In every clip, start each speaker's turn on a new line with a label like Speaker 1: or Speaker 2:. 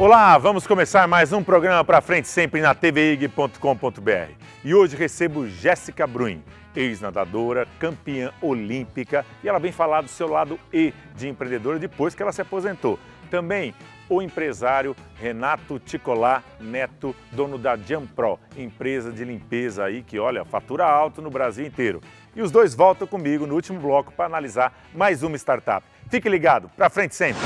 Speaker 1: Olá, vamos começar mais um programa Pra Frente Sempre na tvig.com.br. E hoje recebo Jéssica Bruin, ex-nadadora, campeã olímpica, e ela vem falar do seu lado E de empreendedora depois que ela se aposentou. Também o empresário Renato Ticolá Neto, dono da Jampro, empresa de limpeza aí que, olha, fatura alto no Brasil inteiro. E os dois voltam comigo no último bloco para analisar mais uma startup. Fique ligado, Pra Frente Sempre!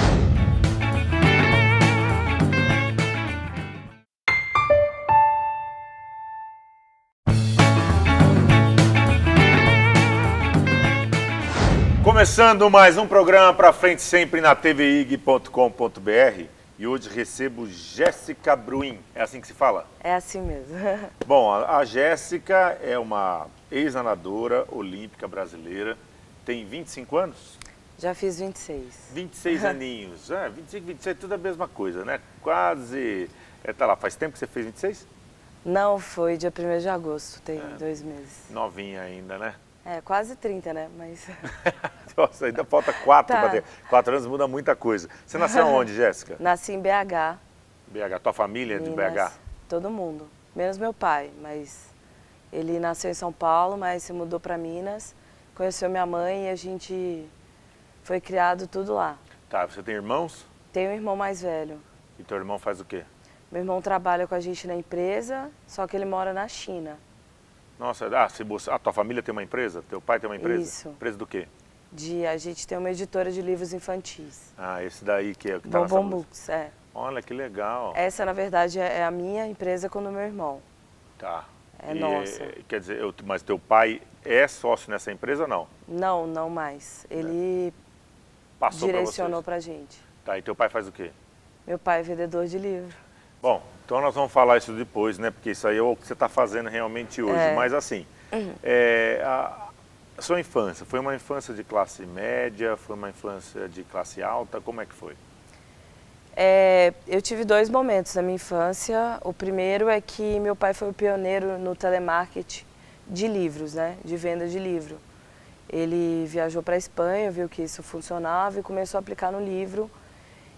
Speaker 1: Começando mais um programa Pra Frente Sempre na tvig.com.br e hoje recebo Jéssica Bruin, é assim que se fala?
Speaker 2: É assim mesmo.
Speaker 1: Bom, a Jéssica é uma ex-nadadora olímpica brasileira, tem 25 anos?
Speaker 2: Já fiz 26.
Speaker 1: 26 aninhos, 25, 26, tudo a mesma coisa, né? Quase, tá lá, faz tempo que você fez 26?
Speaker 2: Não, foi dia 1º de agosto, tem 2 meses.
Speaker 1: Novinha ainda, né?
Speaker 2: É, quase 30, né? Mas...
Speaker 1: Nossa, ainda falta 4
Speaker 2: Tá.
Speaker 1: para ter. 4 anos muda muita coisa. Você nasceu onde, Jéssica?
Speaker 2: Nasci em BH.
Speaker 1: BH. Tua família é de
Speaker 2: Minas,
Speaker 1: BH?
Speaker 2: Todo mundo. Menos meu pai, mas ele nasceu em São Paulo, mas se mudou para Minas, conheceu minha mãe e a gente foi criado tudo lá.
Speaker 1: Tá, você tem irmãos?
Speaker 2: Tenho um irmão mais velho.
Speaker 1: E teu irmão faz o quê?
Speaker 2: Meu irmão trabalha com a gente na empresa, só que ele mora na China.
Speaker 1: Nossa, a tua família tem uma empresa? Teu pai tem uma empresa?
Speaker 2: Isso.
Speaker 1: Empresa do quê?
Speaker 2: A gente tem uma editora de livros infantis.
Speaker 1: Ah, esse daí que é o que tá nessa
Speaker 2: Bombom
Speaker 1: blusa.
Speaker 2: Books, é.
Speaker 1: Olha, que legal.
Speaker 2: Essa, na verdade, é a minha empresa com o meu irmão.
Speaker 1: Tá.
Speaker 2: É nossa.
Speaker 1: Quer dizer, mas teu pai é sócio nessa empresa ou não?
Speaker 2: Não, não mais. Ele
Speaker 1: Passou
Speaker 2: direcionou
Speaker 1: pra
Speaker 2: pra gente.
Speaker 1: Tá, e teu pai faz o quê?
Speaker 2: Meu pai é vendedor de livro.
Speaker 1: Bom, então nós vamos falar isso depois, né? Porque isso aí é o que você está fazendo realmente hoje.
Speaker 2: É.
Speaker 1: Mas assim, a sua infância, foi uma infância de classe média, foi uma infância de classe alta, como é que foi?
Speaker 2: Eu tive 2 momentos na minha infância. O primeiro é que meu pai foi o pioneiro no telemarketing de livros, né? De venda de livro. Ele viajou para a Espanha, viu que isso funcionava e começou a aplicar no livro.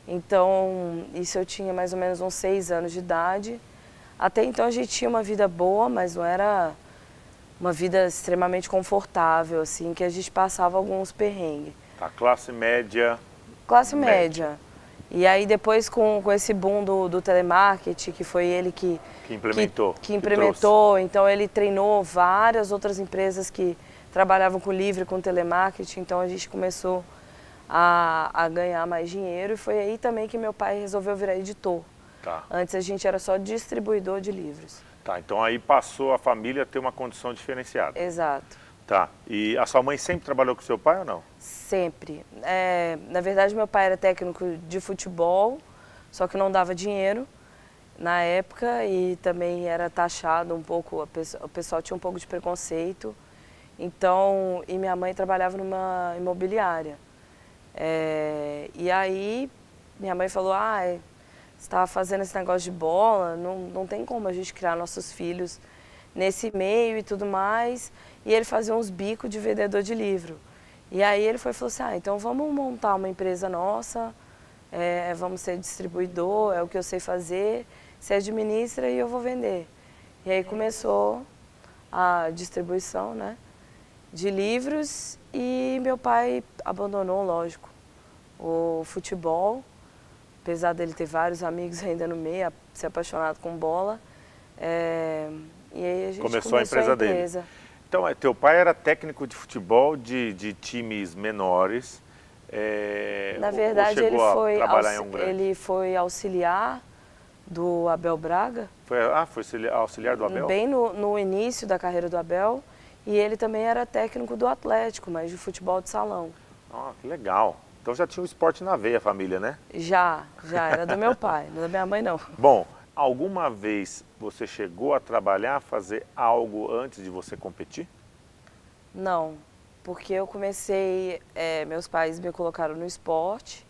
Speaker 2: Então, isso eu tinha mais ou menos uns 6 anos de idade. Até então a gente tinha uma vida boa, mas não era uma vida extremamente confortável, assim, que a gente passava alguns perrengues.
Speaker 1: Tá, classe média.
Speaker 2: Classe média. E aí depois com esse boom do telemarketing, que foi ele que
Speaker 1: implementou.
Speaker 2: Que implementou, então ele treinou várias outras empresas que trabalhavam com livro, com telemarketing, então a gente começou a ganhar mais dinheiro e foi aí também que meu pai resolveu virar editor.
Speaker 1: Tá.
Speaker 2: Antes a gente era só distribuidor de livros.
Speaker 1: Tá, então aí passou a família a ter uma condição diferenciada.
Speaker 2: Exato.
Speaker 1: Tá, e a sua mãe sempre trabalhou com seu pai ou não?
Speaker 2: Sempre. Na verdade meu pai era técnico de futebol, só que não dava dinheiro na época e também era taxado um pouco, o pessoal tinha um pouco de preconceito. Então, e minha mãe trabalhava numa imobiliária. E aí, minha mãe falou, você estava fazendo esse negócio de bola, não tem como a gente criar nossos filhos nesse meio e tudo mais. E ele fazia uns bicos de vendedor de livro. E aí ele falou assim, então vamos montar uma empresa nossa, vamos ser distribuidor, é o que eu sei fazer, você administra e eu vou vender. E aí começou a distribuição, né, de livros e meu pai abandonou, lógico, o futebol, apesar dele ter vários amigos ainda no meio, ser apaixonado com bola. E aí a gente começou a empresa dele.
Speaker 1: Então, teu pai era técnico de futebol de times menores.
Speaker 2: Na verdade, ele foi auxiliar do Abel Braga.
Speaker 1: Foi auxiliar do Abel?
Speaker 2: Bem no início da carreira do Abel. E ele também era técnico do Atlético, mas de futebol de salão.
Speaker 1: Que legal. Então já tinha um esporte na veia, a família, né?
Speaker 2: Já era do meu pai, não da minha mãe não.
Speaker 1: Bom, alguma vez você chegou a trabalhar, fazer algo antes de você competir?
Speaker 2: Não, porque eu comecei, meus pais me colocaram no esporte,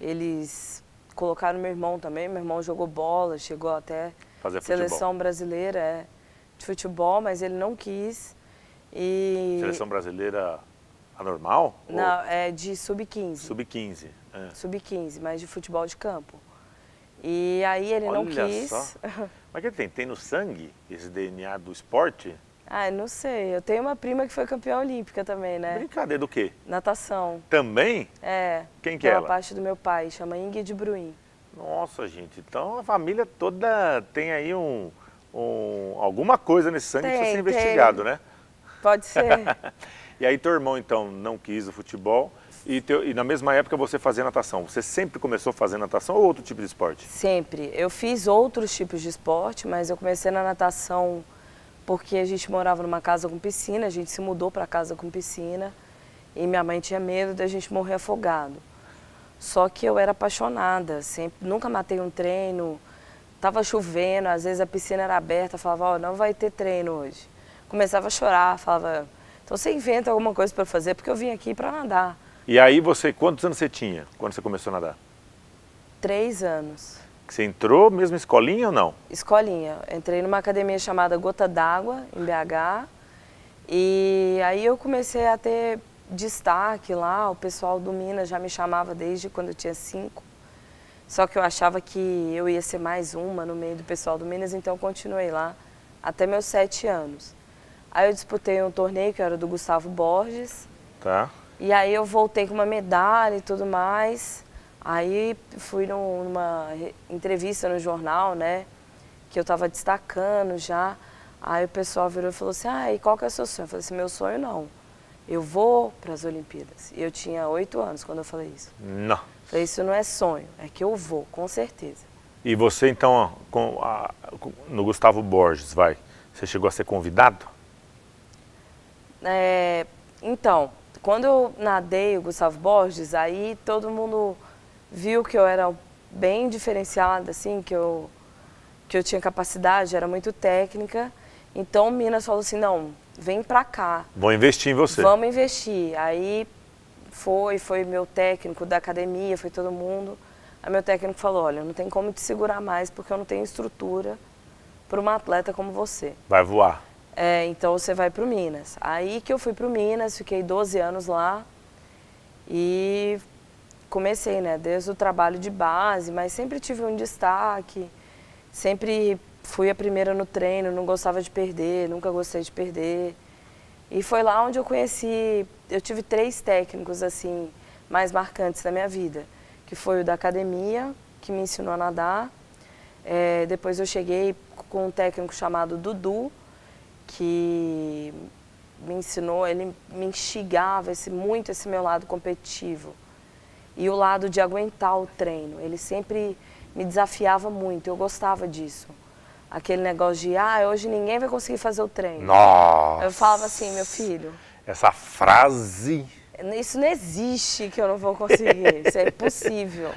Speaker 2: eles colocaram meu irmão também, meu irmão jogou bola, chegou até
Speaker 1: fazer
Speaker 2: seleção brasileira de futebol, mas ele não quis.
Speaker 1: Seleção brasileira anormal?
Speaker 2: Não, é de sub-15.
Speaker 1: Sub-15.
Speaker 2: Sub-15, mas de futebol de campo. E aí ele não
Speaker 1: Olha
Speaker 2: quis.
Speaker 1: só. Mas que tem? Tem no sangue esse DNA do esporte?
Speaker 2: Ah, não sei. Eu tenho uma prima que foi campeã olímpica também, né?
Speaker 1: Brincadeira do quê?
Speaker 2: Natação.
Speaker 1: Também?
Speaker 2: É.
Speaker 1: Quem que é
Speaker 2: Pela
Speaker 1: ela?
Speaker 2: parte do meu pai, chama Ingrid Bruin.
Speaker 1: Nossa, gente. Então a família toda tem aí alguma coisa nesse sangue que precisa ser investigado, né?
Speaker 2: Pode ser.
Speaker 1: E aí teu irmão, então, não quis o futebol e na mesma época você fazia natação. Você sempre começou a fazer natação ou outro tipo de esporte?
Speaker 2: Sempre. Eu fiz outros tipos de esporte, mas eu comecei na natação porque a gente morava numa casa com piscina, a gente se mudou para casa com piscina e minha mãe tinha medo da gente morrer afogado. Só que eu era apaixonada, sempre, nunca matei um treino, estava chovendo, às vezes a piscina era aberta, falava, ó, não vai ter treino hoje. Começava a chorar, falava, então você inventa alguma coisa para fazer, porque eu vim aqui para nadar.
Speaker 1: E aí quantos anos você tinha quando você começou a nadar?
Speaker 2: 3 anos.
Speaker 1: Você entrou mesmo em escolinha ou não?
Speaker 2: Escolinha. Entrei numa academia chamada Gota d'Água, em BH, e aí eu comecei a ter destaque lá, o pessoal do Minas já me chamava desde quando eu tinha 5, só que eu achava que eu ia ser mais uma no meio do pessoal do Minas, então eu continuei lá até meus 7 anos. Aí eu disputei um torneio que era do Gustavo Borges,
Speaker 1: Tá.
Speaker 2: e aí eu voltei com uma medalha e tudo mais. Aí fui numa entrevista no jornal, né, que eu estava destacando já. Aí o pessoal virou e falou assim, e qual que é o seu sonho? Eu falei assim, meu sonho não, eu vou para as Olimpíadas. E eu tinha 8 anos quando eu falei isso.
Speaker 1: Não.
Speaker 2: Eu falei, isso não é sonho, é que eu vou, com certeza.
Speaker 1: E você então, no Gustavo Borges, você chegou a ser convidado?
Speaker 2: Então, quando eu nadei o Gustavo Borges, aí todo mundo viu que eu era bem diferenciada, assim, que eu tinha capacidade, era muito técnica. Então, Minas falou assim, não, vem pra cá.
Speaker 1: Vou investir em você.
Speaker 2: Vamos investir. Aí foi meu técnico da academia, foi todo mundo. Aí meu técnico falou, olha, não tem como te segurar mais, porque eu não tenho estrutura para uma atleta como você.
Speaker 1: Vai voar.
Speaker 2: Então você vai pro Minas. Aí que eu fui pro Minas, fiquei 12 anos lá e comecei, né, desde o trabalho de base, mas sempre tive um destaque, sempre fui a primeira no treino, não gostava de perder, nunca gostei de perder. E foi lá onde eu conheci, eu tive 3 técnicos assim mais marcantes da minha vida, que foi o da academia, que me ensinou a nadar. Depois eu cheguei com um técnico chamado Dudu, que me ensinou, ele me instigava muito esse meu lado competitivo. E o lado de aguentar o treino, ele sempre me desafiava muito, eu gostava disso. Aquele negócio de, hoje ninguém vai conseguir fazer o treino.
Speaker 1: Nossa!
Speaker 2: Eu falava assim, meu filho...
Speaker 1: Essa frase...
Speaker 2: Isso não existe que eu não vou conseguir, isso é impossível.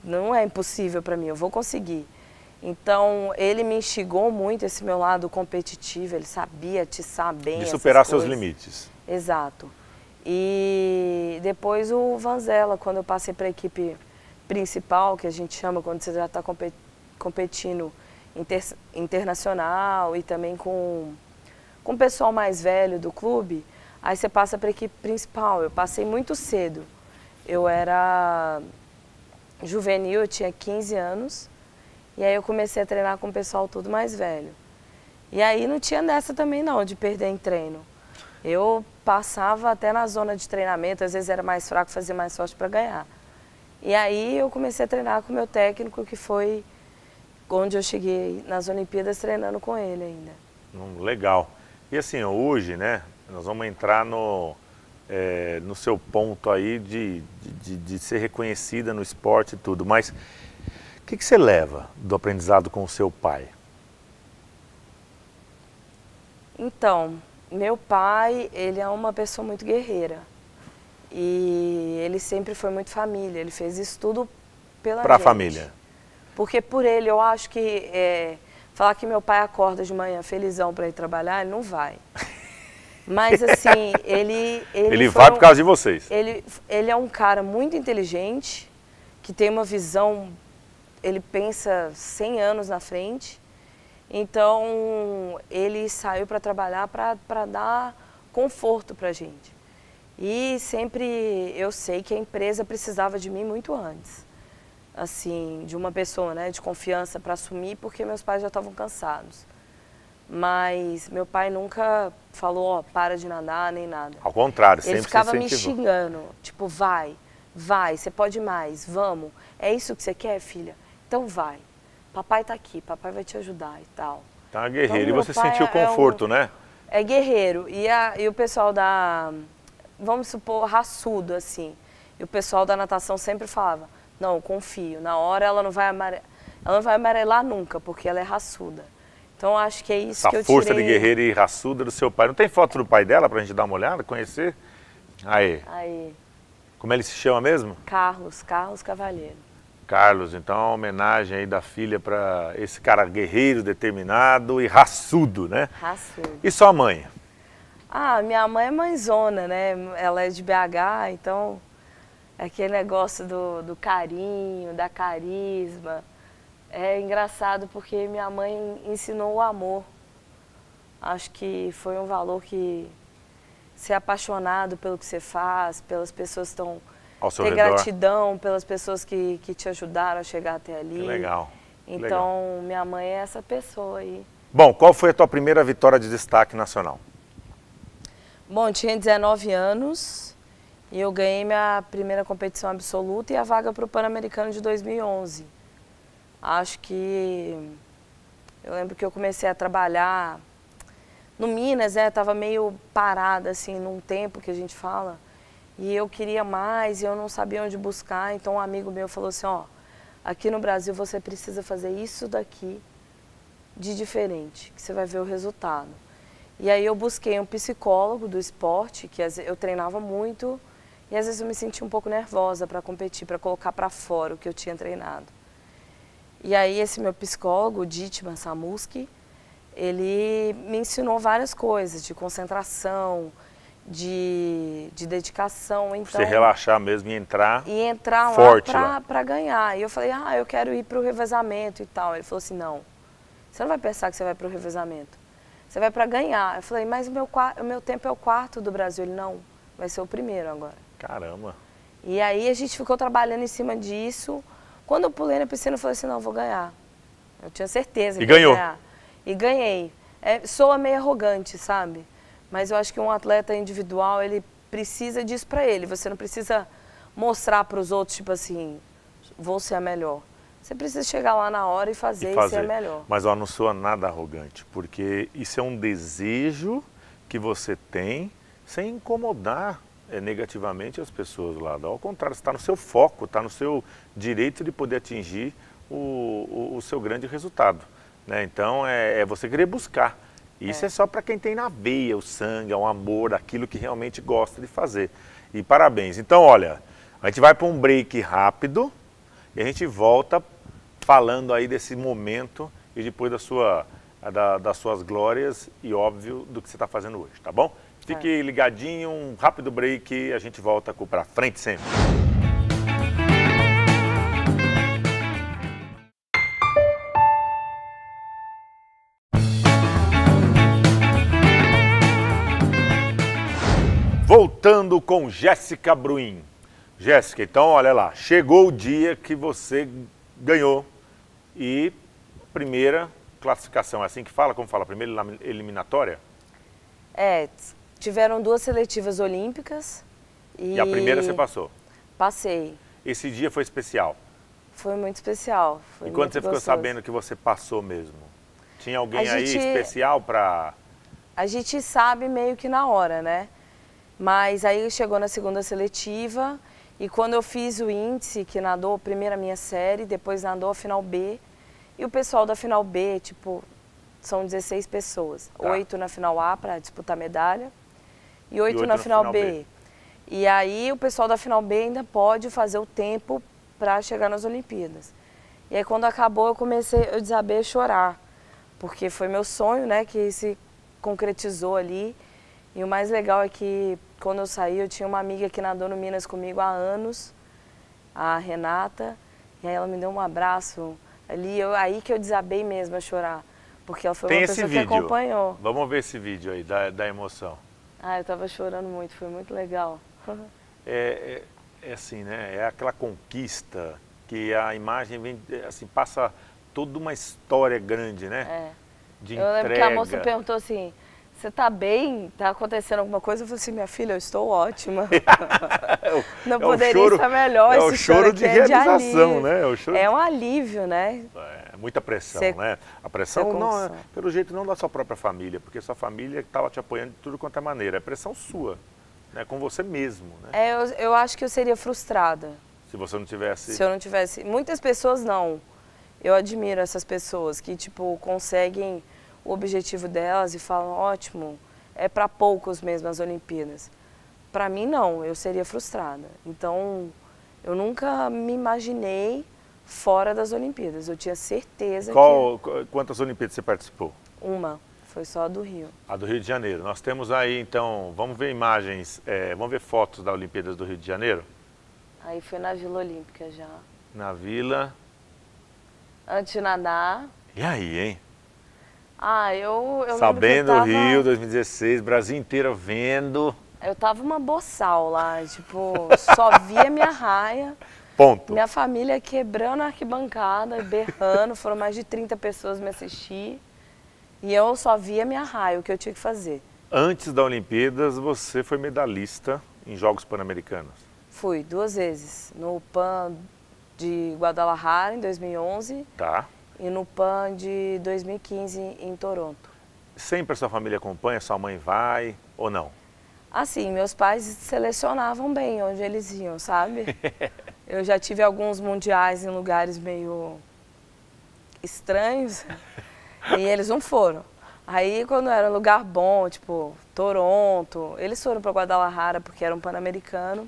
Speaker 2: Não é impossível para mim, eu vou conseguir. Então, ele me instigou muito esse meu lado competitivo, ele sabia atiçar bem
Speaker 1: de superar
Speaker 2: essas coisas.
Speaker 1: seus limites.
Speaker 2: Exato. E depois o Vanzella, quando eu passei para a equipe principal, que a gente chama quando você já está competindo internacional e também com o pessoal mais velho do clube, aí você passa para a equipe principal. Eu passei muito cedo. Eu era juvenil, eu tinha 15 anos, e aí eu comecei a treinar com o pessoal tudo mais velho. E aí não tinha dessa também não, de perder em treino. Eu passava até na zona de treinamento, às vezes era mais fraco, fazia mais forte para ganhar. E aí eu comecei a treinar com o meu técnico, que foi onde eu cheguei nas Olimpíadas, treinando com ele ainda.
Speaker 1: Legal. E assim, hoje, né, nós vamos entrar no seu ponto aí de ser reconhecida no esporte e tudo, mas o que você leva do aprendizado com o seu pai?
Speaker 2: Então, meu pai, ele é uma pessoa muito guerreira e ele sempre foi muito família, ele fez isso tudo pela gente.
Speaker 1: Pra família.
Speaker 2: Porque por ele, eu acho que falar que meu pai acorda de manhã felizão para ir trabalhar, ele não vai. Mas assim, ele
Speaker 1: vai por causa de vocês.
Speaker 2: Ele é um cara muito inteligente, que tem uma visão, ele pensa 100 anos na frente. Então, ele saiu para trabalhar para dar conforto para a gente. E sempre eu sei que a empresa precisava de mim muito antes. assim, de uma pessoa, né, de confiança para assumir, porque meus pais já estavam cansados. Mas meu pai nunca falou, ó, para de nadar, nem nada.
Speaker 1: Ao contrário, sempre
Speaker 2: Ele ficava
Speaker 1: se
Speaker 2: me
Speaker 1: incentivou.
Speaker 2: xingando, tipo, vai, você pode mais, vamos. É isso que você quer, filha? Então vai. Papai tá aqui, papai vai te ajudar e tal.
Speaker 1: Tá guerreiro.
Speaker 2: Então,
Speaker 1: E
Speaker 2: meu
Speaker 1: você
Speaker 2: pai
Speaker 1: sentiu conforto, né?
Speaker 2: É guerreiro. E o pessoal vamos supor, raçudo, assim. E o pessoal da natação sempre falava, não, confio, na hora ela não vai amarelar nunca, porque ela é raçuda. Então acho que é isso que eu tirei.
Speaker 1: Essa força de guerreira e raçuda do seu pai. Não tem foto do pai dela pra gente dar uma olhada, conhecer? Aí. Como ele se chama mesmo?
Speaker 2: Carlos Cavalheiro.
Speaker 1: Carlos, então uma homenagem aí da filha para esse cara guerreiro, determinado e raçudo, né?
Speaker 2: Raçudo.
Speaker 1: E sua mãe?
Speaker 2: Ah, minha mãe é mãezona, né? Ela é de BH, então é aquele negócio do carinho, da carisma. É engraçado porque minha mãe ensinou o amor. Acho que foi um valor que ser apaixonado pelo que você faz, pelas pessoas que estão...
Speaker 1: Ter
Speaker 2: gratidão pelas pessoas que te ajudaram a chegar até ali.
Speaker 1: Que legal.
Speaker 2: Então, minha mãe é essa pessoa aí.
Speaker 1: Bom, qual foi a tua primeira vitória de destaque nacional?
Speaker 2: Bom, eu tinha 19 anos e eu ganhei minha primeira competição absoluta e a vaga para o Pan-Americano de 2011. Acho que... Eu lembro que eu comecei a trabalhar no Minas, né? Tava meio parada, assim, num tempo que a gente fala. E eu queria mais e eu não sabia onde buscar, então um amigo meu falou assim, ó, aqui no Brasil você precisa fazer isso daqui de diferente, que você vai ver o resultado. E aí eu busquei um psicólogo do esporte, que eu treinava muito, e às vezes eu me sentia um pouco nervosa para competir, para colocar para fora o que eu tinha treinado. E aí esse meu psicólogo, o Ditman Samuski, ele me ensinou várias coisas, de concentração, de dedicação. Então,
Speaker 1: você relaxar mesmo e entrar
Speaker 2: forte lá para ganhar. E eu falei, eu quero ir para o revezamento e tal. Ele falou assim, não, você não vai pensar que você vai para o revezamento, você vai para ganhar. Eu falei, mas o meu tempo é o quarto do Brasil. Ele, não, vai ser o primeiro agora.
Speaker 1: Caramba.
Speaker 2: E aí a gente ficou trabalhando em cima disso. Quando eu pulei na piscina, eu falei assim, não, eu vou ganhar. Eu tinha certeza que
Speaker 1: ganhou.
Speaker 2: Ia ganhar. E ganhei. Soa meio arrogante, sabe? Mas eu acho que um atleta individual, ele precisa disso pra ele. Você não precisa mostrar para os outros, tipo assim, vou ser a melhor. Você precisa chegar lá na hora e fazer e ser a melhor.
Speaker 1: Mas ó, não soa nada arrogante, porque isso é um desejo que você tem sem incomodar negativamente as pessoas lá. Ao contrário, está no seu foco, está no seu direito de poder atingir o seu grande resultado, né? Então é você querer buscar. Isso é só para quem tem na veia o sangue, o amor, aquilo que realmente gosta de fazer. E parabéns. Então, olha, a gente vai para um break rápido e a gente volta falando aí desse momento e depois das suas glórias e, óbvio, do que você está fazendo hoje, tá bom? Fique ligadinho, um rápido break e a gente volta com Pra Frente Sempre. Voltando com Jéssica Bruin. Jéssica, então olha lá, chegou o dia que você ganhou e primeira classificação, é assim que fala? Como fala? Primeira eliminatória?
Speaker 2: Tiveram 2 seletivas olímpicas.
Speaker 1: E a primeira você passou?
Speaker 2: Passei.
Speaker 1: Esse dia foi especial?
Speaker 2: Foi muito especial. Foi
Speaker 1: e quando você ficou sabendo que você passou mesmo? Tinha alguém aí especial para...
Speaker 2: A gente sabe meio que na hora, né? Mas aí chegou na segunda seletiva e quando eu fiz o índice, que nadou primeiro a minha série, depois nadou a final B, e o pessoal da final B, tipo, são 16 pessoas, 8 na final A para disputar medalha e 8 na final B. E aí o pessoal da final B ainda pode fazer o tempo para chegar nas Olimpíadas. E aí quando acabou eu desabei a chorar, porque foi meu sonho, né, que se concretizou ali. E o mais legal é que quando eu saí, eu tinha uma amiga que nadou no Minas comigo há anos, a Renata, e aí ela me deu um abraço ali, aí que eu desabei mesmo a chorar, porque ela foi uma pessoa que acompanhou.
Speaker 1: Vamos ver esse vídeo aí, da emoção.
Speaker 2: Eu tava chorando muito, foi muito legal.
Speaker 1: É assim, né? É aquela conquista que a imagem vem, assim, passa toda uma história grande, né? De
Speaker 2: Eu lembro que
Speaker 1: entrega.
Speaker 2: a moça perguntou assim, você tá bem? Tá acontecendo alguma coisa? Eu falei assim, minha filha, eu estou ótima. Não poderia estar melhor.
Speaker 1: É o choro de realização, né?
Speaker 2: É um alívio, né?
Speaker 1: É muita pressão, né? A pressão, não, pelo jeito, não da sua própria família, porque sua família estava te apoiando de tudo quanto é maneira. É pressão sua, né? Com você mesmo, né?
Speaker 2: Eu acho que eu seria frustrada.
Speaker 1: Se você não tivesse...
Speaker 2: Se eu não tivesse... Muitas pessoas não. Eu admiro essas pessoas que, tipo, conseguem o objetivo delas e falam, ótimo, é para poucos mesmo as Olimpíadas. Para mim, não, eu seria frustrada. Então, eu nunca me imaginei fora das Olimpíadas. Eu tinha certeza
Speaker 1: Quantas Olimpíadas você participou?
Speaker 2: Uma, foi só a do Rio.
Speaker 1: A do Rio de Janeiro. Nós temos aí, então, vamos ver imagens, vamos ver fotos da Olimpíadas do Rio de Janeiro?
Speaker 2: Aí foi na Vila Olímpica já.
Speaker 1: Na Vila...
Speaker 2: Antes de nadar.
Speaker 1: E aí, hein?
Speaker 2: Eu
Speaker 1: sabendo
Speaker 2: tava...
Speaker 1: o Rio 2016, Brasil inteiro vendo.
Speaker 2: Eu tava uma boçal lá, tipo, só via minha raia.
Speaker 1: Ponto.
Speaker 2: Minha família quebrando a arquibancada, berrando, foram mais de 30 pessoas me assistir. E eu só via minha raia, o que eu tinha que fazer.
Speaker 1: Antes da Olimpíadas, você foi medalhista em Jogos Pan-Americanos.
Speaker 2: Fui 2 vezes, no Pan de Guadalajara, em 2011.
Speaker 1: Tá.
Speaker 2: E no Pan de 2015, em Toronto.
Speaker 1: Sempre a sua família acompanha? Sua mãe vai ou não?
Speaker 2: Assim, meus pais selecionavam bem onde eles iam, sabe? Eu já tive alguns mundiais em lugares meio estranhos e eles não foram. Aí, quando era um lugar bom, tipo Toronto, eles foram para Guadalajara porque era um Pan-Americano,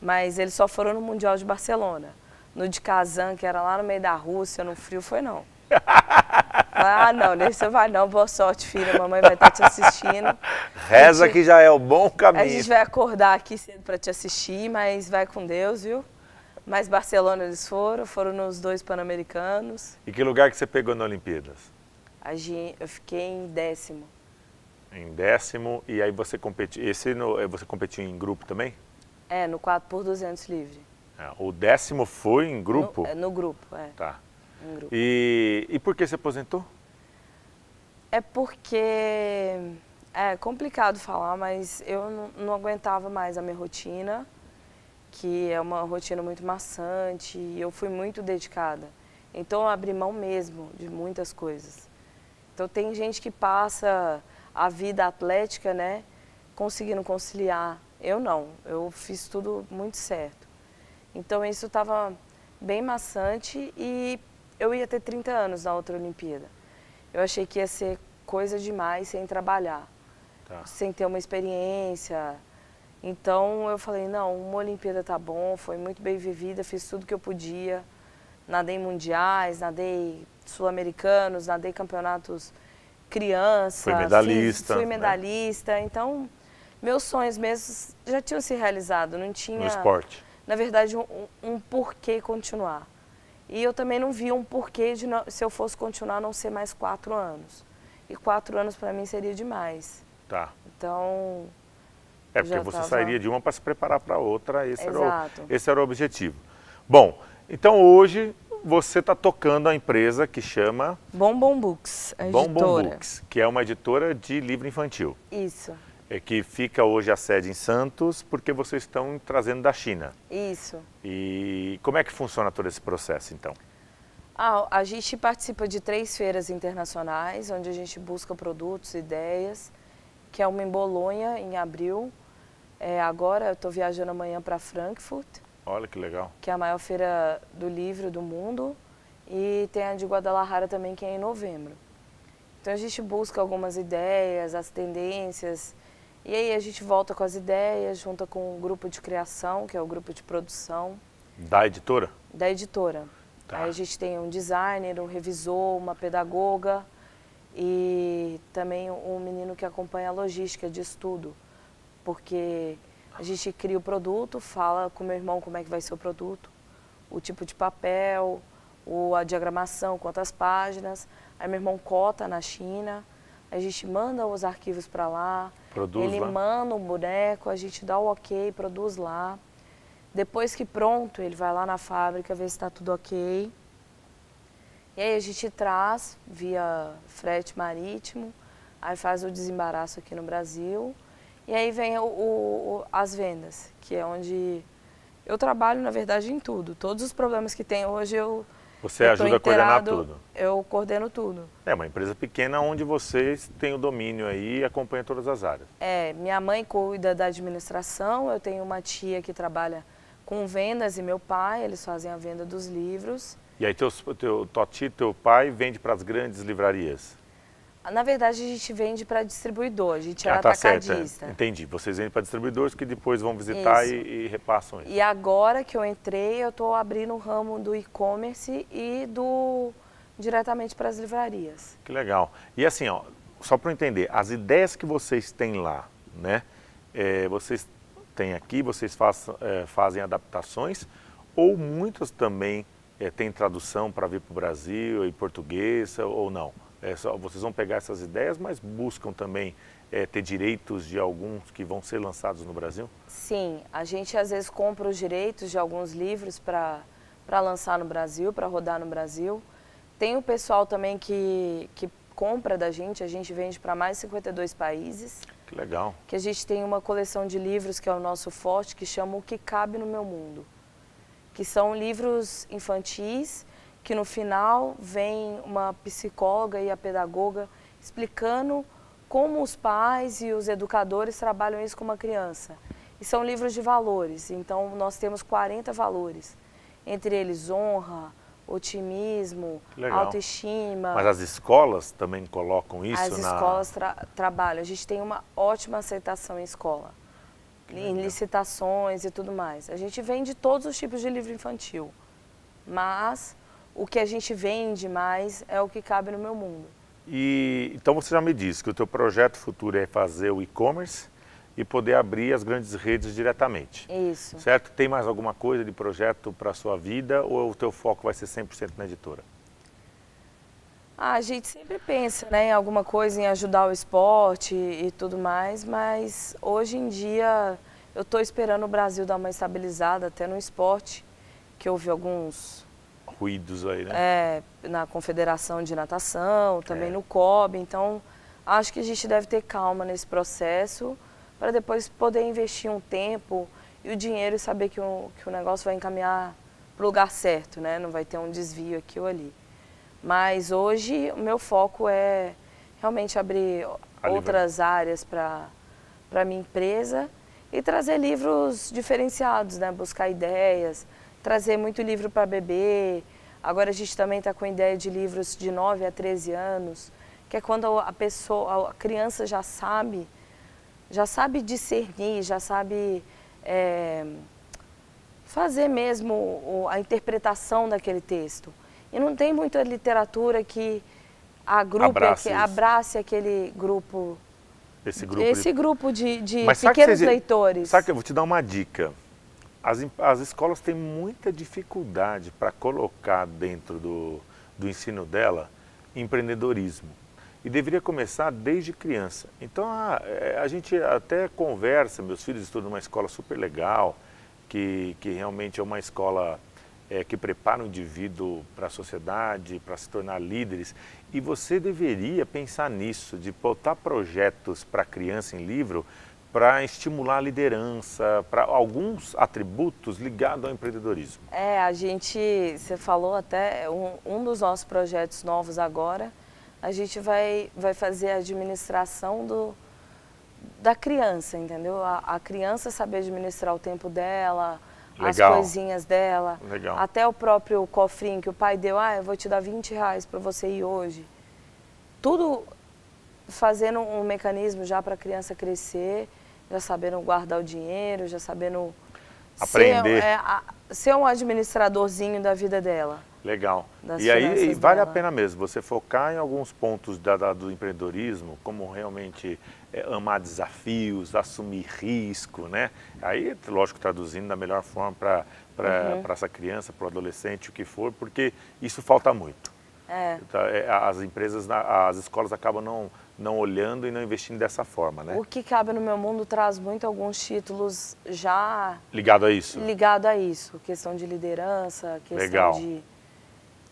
Speaker 2: mas eles só foram no Mundial de Barcelona. No de Kazan, que era lá no meio da Rússia, no frio, foi não. Ah, não, nesse você vai não, boa sorte, filha, a mamãe vai estar te assistindo.
Speaker 1: Reza que já é o bom caminho.
Speaker 2: A gente vai acordar aqui cedo para te assistir, mas vai com Deus, viu? Mas Barcelona eles foram nos 2 Pan-Americanos.
Speaker 1: E que lugar que você pegou na Olimpíadas?
Speaker 2: Eu fiquei em 10º.
Speaker 1: Em 10º, e aí você competiu, você competiu em grupo também?
Speaker 2: No 4x200 livre.
Speaker 1: O 10º foi em grupo?
Speaker 2: No grupo,
Speaker 1: Tá.
Speaker 2: Em grupo.
Speaker 1: E por que você aposentou?
Speaker 2: É porque, é complicado falar, mas eu não aguentava mais a minha rotina, que é uma rotina muito maçante, e eu fui muito dedicada. Então eu abri mão mesmo de muitas coisas. Então tem gente que passa a vida atlética, né, conseguindo conciliar. Eu não, eu fiz tudo muito certo. Então isso estava bem maçante e eu ia ter 30 anos na outra Olimpíada. Eu achei que ia ser coisa demais sem trabalhar, sem ter uma experiência. Então eu falei, não, uma Olimpíada tá bom, foi muito bem vivida, fiz tudo que eu podia. Nadei mundiais, nadei sul-americanos, nadei campeonatos criança.
Speaker 1: Foi medalhista.
Speaker 2: Fui medalhista, né? Então meus sonhos mesmo já tinham se realizado, não tinha...
Speaker 1: No esporte.
Speaker 2: Na verdade, um porquê continuar. E eu também não vi um porquê de, se eu fosse continuar, não ser mais 4 anos. E 4 anos para mim seria demais.
Speaker 1: Tá.
Speaker 2: Então...
Speaker 1: porque você sairia de uma para se preparar para outra,
Speaker 2: Exato.
Speaker 1: Esse era o objetivo. Bom, então hoje você está tocando a empresa que chama...
Speaker 2: Bombom Books, a editora.
Speaker 1: Bombom Books, que é uma editora de livro infantil.
Speaker 2: Isso.
Speaker 1: Que fica hoje a sede em Santos, porque vocês estão trazendo da China.
Speaker 2: Isso.
Speaker 1: E como é que funciona todo esse processo, então?
Speaker 2: A gente participa de 3 feiras internacionais, onde a gente busca produtos, ideias, que é uma em Bolonha, em abril. Agora eu estou viajando amanhã para Frankfurt.
Speaker 1: Olha que legal.
Speaker 2: Que é a maior feira do livro do mundo. E tem a de Guadalajara também, que é em novembro. Então a gente busca algumas ideias, as tendências... E aí a gente volta com as ideias, junta com o grupo de criação, que é o grupo de produção.
Speaker 1: Da editora?
Speaker 2: Da editora.
Speaker 1: Tá.
Speaker 2: Aí a gente tem um designer, um revisor, uma pedagoga e também um menino que acompanha a logística de estudo. Porque a gente cria o produto, fala com o meu irmão como é que vai ser o produto, o tipo de papel, a diagramação, quantas páginas. Aí meu irmão cota na China. A gente manda os arquivos para lá,
Speaker 1: Produz
Speaker 2: ele
Speaker 1: lá.
Speaker 2: manda um boneco, a gente dá o ok, produz lá. Depois que pronto, ele vai lá na fábrica ver se está tudo ok. E aí a gente traz via frete marítimo, aí faz o desembaraço aqui no Brasil. E aí vem as vendas, que é onde eu trabalho, na verdade, em tudo. Todos os problemas que tem hoje
Speaker 1: Você ajuda a coordenar tudo?
Speaker 2: Eu coordeno tudo.
Speaker 1: É uma empresa pequena onde vocês têm o domínio aí e acompanham todas as áreas.
Speaker 2: Minha mãe cuida da administração, eu tenho uma tia que trabalha com vendas e meu pai, eles fazem a venda dos livros.
Speaker 1: E aí teu pai vende para as grandes livrarias?
Speaker 2: Na verdade, a gente vende para distribuidor, a gente é
Speaker 1: tá
Speaker 2: atacadista.
Speaker 1: Certo, entendi. Vocês vendem para distribuidores que depois vão visitar e repassam isso.
Speaker 2: E agora que eu entrei, eu estou abrindo o ramo do e-commerce e diretamente para as livrarias.
Speaker 1: Que legal. E assim, ó, só para eu entender, as ideias que vocês têm lá, né? Vocês têm aqui, vocês fazem adaptações ou muitas também têm tradução para vir para o Brasil em português ou não? Vocês vão pegar essas ideias, mas buscam também ter direitos de alguns que vão ser lançados no Brasil?
Speaker 2: Sim, a gente às vezes compra os direitos de alguns livros para lançar no Brasil, para rodar no Brasil. Tem o pessoal também que compra da gente, a gente vende para mais de 52 países.
Speaker 1: Que legal.
Speaker 2: Que a gente tem uma coleção de livros que é o nosso forte, que chama O Que Cabe no Meu Mundo. Que são livros infantis, que no final vem uma psicóloga e a pedagoga explicando como os pais e os educadores trabalham isso com uma criança. E são livros de valores, então nós temos 40 valores, entre eles honra, otimismo, autoestima.
Speaker 1: Mas as escolas também colocam isso?
Speaker 2: As escolas trabalham, a gente tem uma ótima aceitação em escola, em licitações e tudo mais. A gente vende todos os tipos de livro infantil, mas o que a gente vende mais é O Que Cabe no Meu Mundo.
Speaker 1: E então você já me disse que o teu projeto futuro é fazer o e-commerce e poder abrir as grandes redes diretamente.
Speaker 2: Isso.
Speaker 1: Certo? Tem mais alguma coisa de projeto para a sua vida ou o teu foco vai ser 100% na editora?
Speaker 2: A gente sempre pensa, né, em alguma coisa, em ajudar o esporte e tudo mais, mas hoje em dia eu estou esperando o Brasil dar uma estabilizada até no esporte, que houve alguns
Speaker 1: ruídos aí, né?
Speaker 2: Na Confederação de Natação, também no COB, então acho que a gente deve ter calma nesse processo para depois poder investir um tempo e o dinheiro e saber que o negócio vai encaminhar para o lugar certo, né? Não vai ter um desvio aqui ou ali. Mas hoje o meu foco é realmente abrir outras áreas para a minha empresa e trazer livros diferenciados, né? Buscar ideias, trazer muito livro para bebê. Agora a gente também está com a ideia de livros de 9 a 13 anos, que é quando a criança já sabe discernir, já sabe fazer mesmo a interpretação daquele texto. E não tem muita literatura que abrace aquele grupo, esse grupo de pequenos leitores.
Speaker 1: Sabe que eu vou te dar uma dica? As escolas têm muita dificuldade para colocar dentro do ensino dela empreendedorismo. E deveria começar desde criança. Então a gente até conversa, meus filhos estudam numa escola super legal, que realmente é uma escola que prepara o indivíduo para a sociedade, para se tornar líderes. E você deveria pensar nisso, de botar projetos para criança em livro, para estimular a liderança, para alguns atributos ligados ao empreendedorismo.
Speaker 2: Você falou até, um dos nossos projetos novos agora, a gente vai fazer a administração da criança, entendeu? A criança saber administrar o tempo dela, as coisinhas dela, até o próprio cofrinho que o pai deu, eu vou te dar R$20 para você ir hoje. Tudo fazendo um mecanismo já para a criança crescer, já sabendo guardar o dinheiro, já sabendo
Speaker 1: aprender.
Speaker 2: Ser um administradorzinho da vida dela.
Speaker 1: Legal. E aí vale a pena mesmo você focar em alguns pontos do empreendedorismo, como realmente amar desafios, assumir risco, né? Aí, lógico, traduzindo da melhor forma para essa criança, para o adolescente, o que for, porque isso falta muito. As empresas, as escolas acabam não olhando e não investindo dessa forma, né?
Speaker 2: O que cabe no meu mundo traz muito alguns títulos já
Speaker 1: Ligado a isso?
Speaker 2: Ligado a isso, questão de liderança, questão de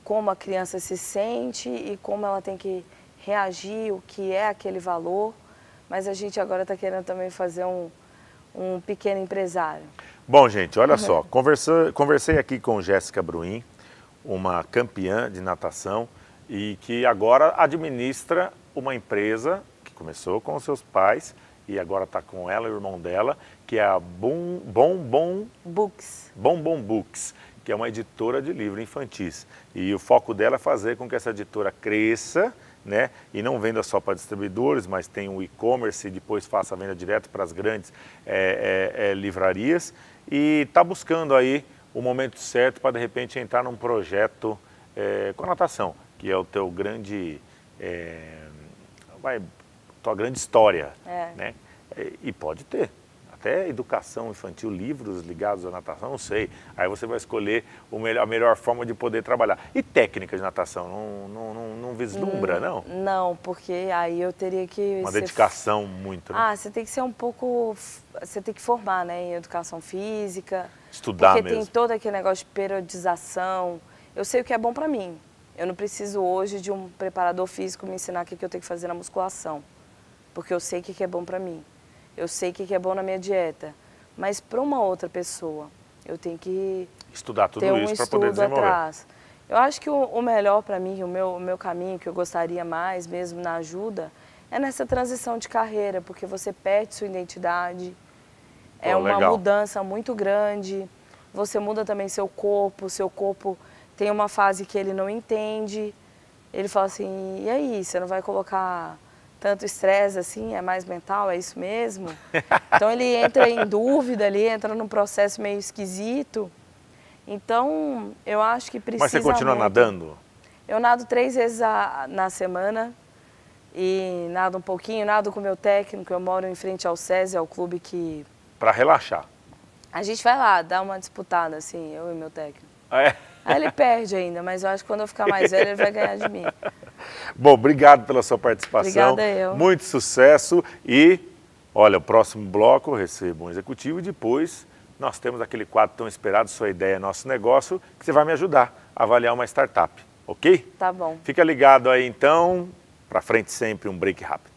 Speaker 2: como a criança se sente e como ela tem que reagir, o que é aquele valor, mas a gente agora está querendo também fazer um pequeno empresário.
Speaker 1: Bom, gente, olha só, conversei aqui com Jéssica Bruin, uma campeã de natação e que agora administra uma empresa que começou com os seus pais e agora está com ela e o irmão dela, que é a Bom Books, que é uma editora de livros infantis. E o foco dela é fazer com que essa editora cresça, né? E não venda só para distribuidores, mas tem um e-commerce e depois faça a venda direto para as grandes livrarias. E está buscando aí o momento certo para de repente entrar num projeto com a natação, que é o teu grande, tua grande história, né? E pode ter até educação infantil, livros ligados à natação, não sei. Aí você vai escolher a melhor forma de poder trabalhar. E técnica de natação, não vislumbra, não?
Speaker 2: Não, porque aí eu teria que...
Speaker 1: Uma dedicação muito, né?
Speaker 2: Você tem que ser um pouco... Você tem que formar, né, em educação física.
Speaker 1: Estudar
Speaker 2: porque
Speaker 1: mesmo.
Speaker 2: Porque tem todo aquele negócio de periodização. Eu sei o que é bom pra mim. Eu não preciso hoje de um preparador físico me ensinar o que eu tenho que fazer na musculação. Porque eu sei o que é bom pra mim. Eu sei o que é bom na minha dieta. Mas para uma outra pessoa, eu tenho que
Speaker 1: estudar tudo isso para poder desenvolver.
Speaker 2: Atrás. Eu acho que o melhor para mim, o meu caminho que eu gostaria mais mesmo na ajuda, é nessa transição de carreira, porque você perde sua identidade, é uma mudança muito grande, você muda também seu corpo tem uma fase que ele não entende, ele fala assim, e aí, você não vai colocar tanto estresse assim, é mais mental, é isso mesmo? Então ele entra em dúvida ali, entra num processo meio esquisito. Então eu acho que precisa.
Speaker 1: Mas você continua nadando?
Speaker 2: Eu nado 3 vezes na semana e nado um pouquinho, nado com o meu técnico, eu moro em frente ao SESI, é o clube que...
Speaker 1: Para relaxar?
Speaker 2: A gente vai lá, dá uma disputada assim, eu e meu técnico.
Speaker 1: Aí
Speaker 2: ele perde ainda, mas eu acho que quando eu ficar mais velho ele vai ganhar de mim.
Speaker 1: Bom, obrigado pela sua participação.
Speaker 2: Obrigada eu.
Speaker 1: Muito sucesso e, olha, o próximo bloco eu recebo um executivo e depois nós temos aquele quadro tão esperado, Sua Ideia, Nosso Negócio, que você vai me ajudar a avaliar uma startup, ok?
Speaker 2: Tá bom.
Speaker 1: Fica ligado aí então, pra frente sempre, um break rápido.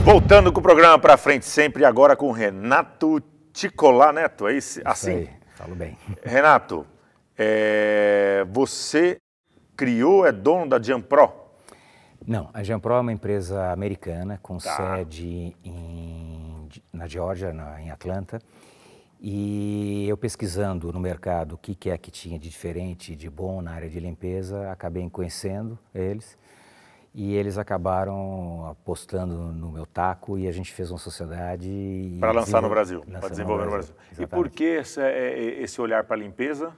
Speaker 1: Voltando com o programa Pra Frente Sempre, agora com o Renato Ticolá Neto, é isso? Assim?
Speaker 3: Isso aí, falo bem.
Speaker 1: Renato, você criou, é dono da Jampro?
Speaker 3: Não, a Jampro é uma empresa americana com sede na Geórgia, em Atlanta. E eu pesquisando no mercado o que é que tinha de diferente, de bom na área de limpeza, acabei conhecendo eles. E eles acabaram apostando no meu taco e a gente fez uma sociedade...
Speaker 1: Para lançar no Brasil, para desenvolver no Brasil.
Speaker 3: Exatamente.
Speaker 1: E por que esse olhar para a limpeza?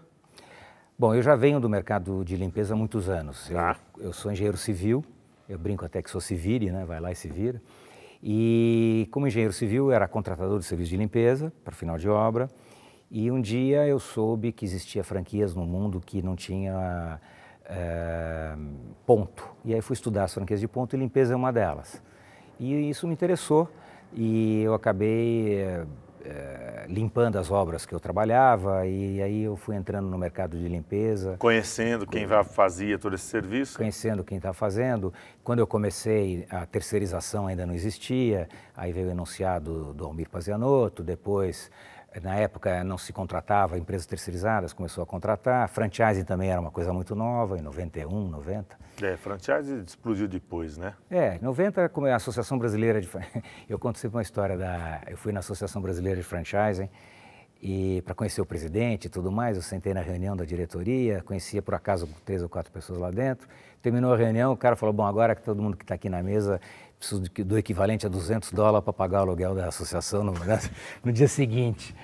Speaker 3: Bom, eu já venho do mercado de limpeza há muitos anos. Eu sou engenheiro civil, eu brinco até que sou civile, né? Vai lá e se vira. E como engenheiro civil, eu era contratador de serviço de limpeza para final de obra. E um dia eu soube que existia franquias no mundo que não tinha... ponto. E aí fui estudar as franquias de ponto e limpeza é uma delas. E isso me interessou e eu acabei limpando as obras que eu trabalhava e aí eu fui entrando no mercado de limpeza.
Speaker 1: Conhecendo quem fazia todo esse serviço?
Speaker 3: Conhecendo quem está fazendo. Quando eu comecei, a terceirização ainda não existia, aí veio o enunciado do Almir Pazianotto, depois... Na época não se contratava empresas terceirizadas, começou a contratar. Franchising também era uma coisa muito nova, em 91, 90.
Speaker 1: Franchising explodiu depois, né?
Speaker 3: Em 90, como a Associação Brasileira de... Eu conto sempre uma história Eu fui na Associação Brasileira de Franchising e para conhecer o presidente e tudo mais, eu sentei na reunião da diretoria, conhecia por acaso 3 ou 4 pessoas lá dentro. Terminou a reunião, o cara falou, bom, agora que todo mundo que está aqui na mesa... preciso do equivalente a $200 para pagar o aluguel da associação no dia seguinte,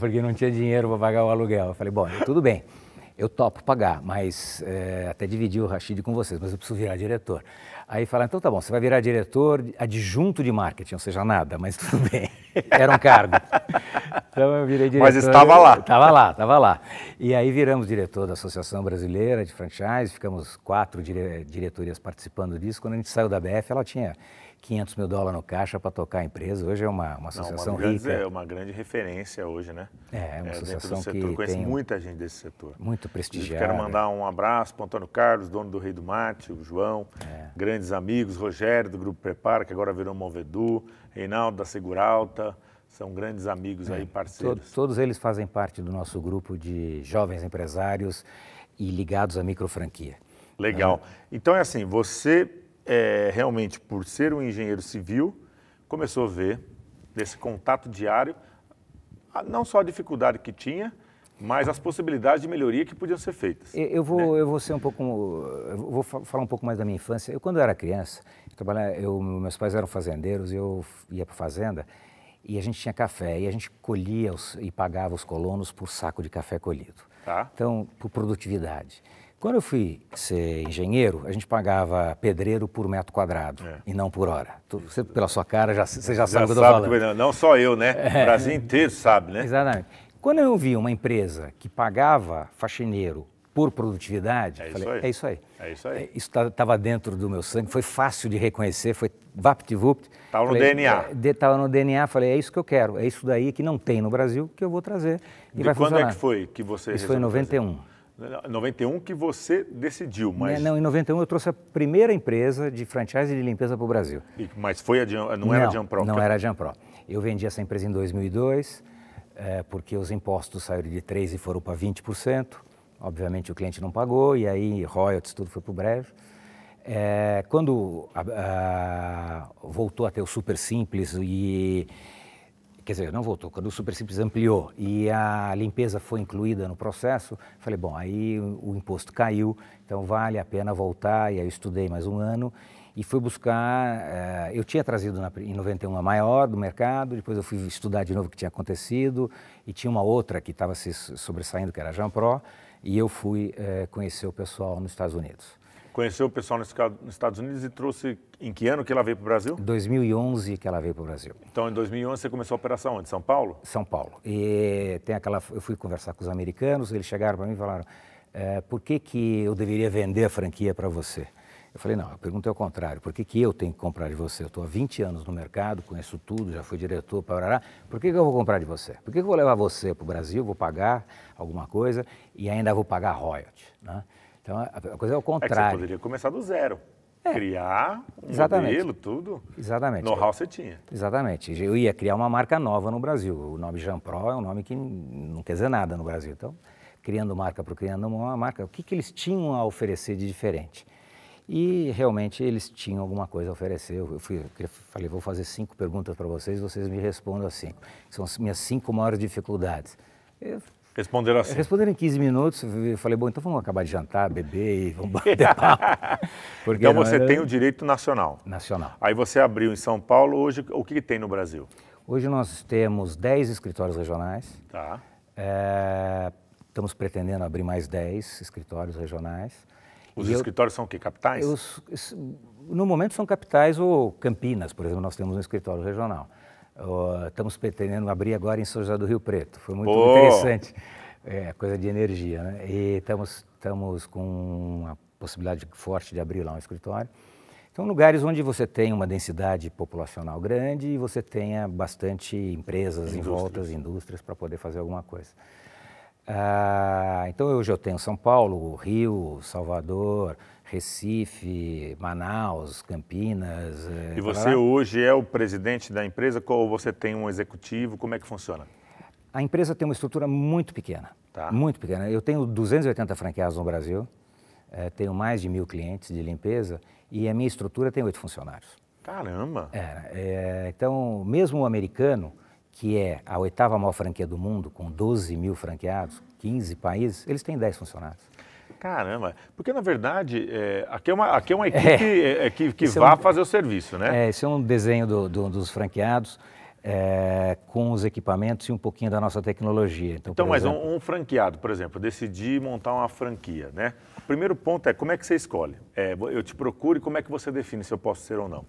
Speaker 3: porque não tinha dinheiro para pagar o aluguel. Eu falei, bom, tudo bem. eu topo pagar, mas até dividir o Rashid com vocês, mas eu preciso virar diretor. Aí falaram, então tá bom, você vai virar diretor adjunto de marketing, ou seja, nada, mas tudo bem. Era um cargo. Então eu virei diretor.
Speaker 1: Mas estava lá.
Speaker 3: Estava lá. E aí viramos diretor da Associação Brasileira de Franchise, ficamos 4 diretorias participando disso. Quando a gente saiu da BF, ela tinha $500 mil no caixa para tocar a empresa. Hoje é uma associação rica.
Speaker 1: É uma grande referência hoje, né?
Speaker 3: É uma associação
Speaker 1: dentro do setor.
Speaker 3: que
Speaker 1: Conheço
Speaker 3: tem
Speaker 1: muita gente desse setor.
Speaker 3: Muito prestigiada.
Speaker 1: Quero mandar um abraço para o Antônio Carlos, dono do Rei do Mate, o João, grandes amigos, Rogério do Grupo Prepara, que agora virou Movedu, Reinaldo da Seguralta, são grandes amigos aí, parceiros.
Speaker 3: Todos eles fazem parte do nosso grupo de jovens empresários e ligados à microfranquia.
Speaker 1: Legal. Então é assim, você realmente, por ser um engenheiro civil, começou a ver desse contato diário, não só a dificuldade que tinha, mas as possibilidades de melhoria que podiam ser feitas.
Speaker 3: Eu vou ser eu vou falar um pouco mais da minha infância. Eu, quando eu era criança, meus pais eram fazendeiros, eu ia para a fazenda e a gente tinha café e a gente colhia e pagava os colonos por saco de café colhido.
Speaker 1: Tá.
Speaker 3: Então, por produtividade. Quando eu fui ser engenheiro, a gente pagava pedreiro por metro quadrado e não por hora. Você, pela sua cara, você já sabe o que eu estou falando.
Speaker 1: Não só eu, né? O Brasil inteiro sabe, né?
Speaker 3: Exatamente. Quando eu vi uma empresa que pagava faxineiro por produtividade, falei, é isso aí.
Speaker 1: É isso aí.
Speaker 3: Isso estava dentro do meu sangue, foi fácil de reconhecer, foi vapt-vupt.
Speaker 1: Estava no DNA.
Speaker 3: Estava no DNA, falei, é isso que eu quero, é isso daí que não tem no Brasil que eu vou trazer e vai funcionar.
Speaker 1: Quando é que foi que você
Speaker 3: Isso foi em 91.
Speaker 1: Em 91 que você decidiu, mas...
Speaker 3: Não, em 91 eu trouxe a primeira empresa de franchise de limpeza para o Brasil.
Speaker 1: Mas foi não era a Jampro?
Speaker 3: Não era a Jampro. Eu vendi essa empresa em 2002, porque os impostos saíram de 3% e foram para 20%. Obviamente o cliente não pagou e aí royalties, tudo foi para o brejo. Quando voltou a ter o Super Simples quer dizer, não voltou, quando o Super Simples ampliou e a limpeza foi incluída no processo, falei, bom, aí o imposto caiu, então vale a pena voltar, e aí eu estudei mais um ano e fui buscar, eu tinha trazido em 91 a maior do mercado, depois eu fui estudar de novo o que tinha acontecido e tinha uma outra que estava se sobressaindo, que era a Jampro, e eu fui conhecer o pessoal nos Estados Unidos.
Speaker 1: Conheceu o pessoal nos Estados Unidos e trouxe... Em que ano que ela veio para o Brasil?
Speaker 3: 2011 que ela veio para o Brasil.
Speaker 1: Então, em 2011 você começou a operação onde? São Paulo?
Speaker 3: São Paulo. E eu fui conversar com os americanos, eles chegaram para mim e falaram, por que eu deveria vender a franquia para você? Eu falei, não, a pergunta é o contrário, por que eu tenho que comprar de você? Eu estou há 20 anos no mercado, conheço tudo, já fui diretor, parará, por que eu vou comprar de você? Por que eu vou levar você para o Brasil, vou pagar alguma coisa e ainda vou pagar royalty, né? Então, a coisa é o contrário.
Speaker 1: Você poderia começar do zero, criar um modelo, tudo.
Speaker 3: Exatamente.
Speaker 1: Know-how você tinha.
Speaker 3: Exatamente. Eu ia criar uma marca nova no Brasil. O nome Jampro é um nome que não quer dizer nada no Brasil. Então, criando marca por criando uma marca, o que eles tinham a oferecer de diferente? E realmente eles tinham alguma coisa a oferecer. Eu falei, vou fazer 5 perguntas para vocês me respondam as 5. São as minhas 5 maiores dificuldades.
Speaker 1: Responderam assim?
Speaker 3: Responderam em 15 minutos, eu falei, bom, então vamos acabar de jantar, beber e vamos bater papo.
Speaker 1: Então você tem o direito nacional?
Speaker 3: Nacional.
Speaker 1: Aí você abriu em São Paulo, hoje o que tem no Brasil?
Speaker 3: Hoje nós temos 10 escritórios regionais.
Speaker 1: Tá.
Speaker 3: Estamos pretendendo abrir mais 10 escritórios regionais.
Speaker 1: Os escritórios são o quê? Capitais?
Speaker 3: No momento são capitais ou Campinas, por exemplo, nós temos um escritório regional. Estamos pretendendo abrir agora em São José do Rio Preto. Foi muito interessante. Coisa de energia, né? E estamos com uma possibilidade forte de abrir lá um escritório. Então, lugares onde você tem uma densidade populacional grande e você tenha bastante empresas em volta, indústrias, para poder fazer alguma coisa. Então, hoje eu tenho São Paulo, Rio, Salvador, Recife, Manaus, Campinas.
Speaker 1: E você hoje é o presidente da empresa ou você tem um executivo? Como é que funciona?
Speaker 3: A empresa tem uma estrutura muito pequena, muito pequena. Eu tenho 280 franqueados no Brasil, tenho mais de 1.000 clientes de limpeza e a minha estrutura tem 8 funcionários.
Speaker 1: Caramba!
Speaker 3: Então, mesmo o americano, que é a 8ª maior franquia do mundo, com 12 mil franqueados, 15 países, eles têm 10 funcionários.
Speaker 1: Caramba, porque na verdade aqui é uma equipe que vá fazer o serviço, né?
Speaker 3: Esse é um desenho dos franqueados. com os equipamentos e um pouquinho da nossa tecnologia.
Speaker 1: Então mas um franqueado, por exemplo, decidir montar uma franquia, né? O primeiro ponto é como é que você escolhe? Eu te procuro e como é que você define se eu posso ser ou não?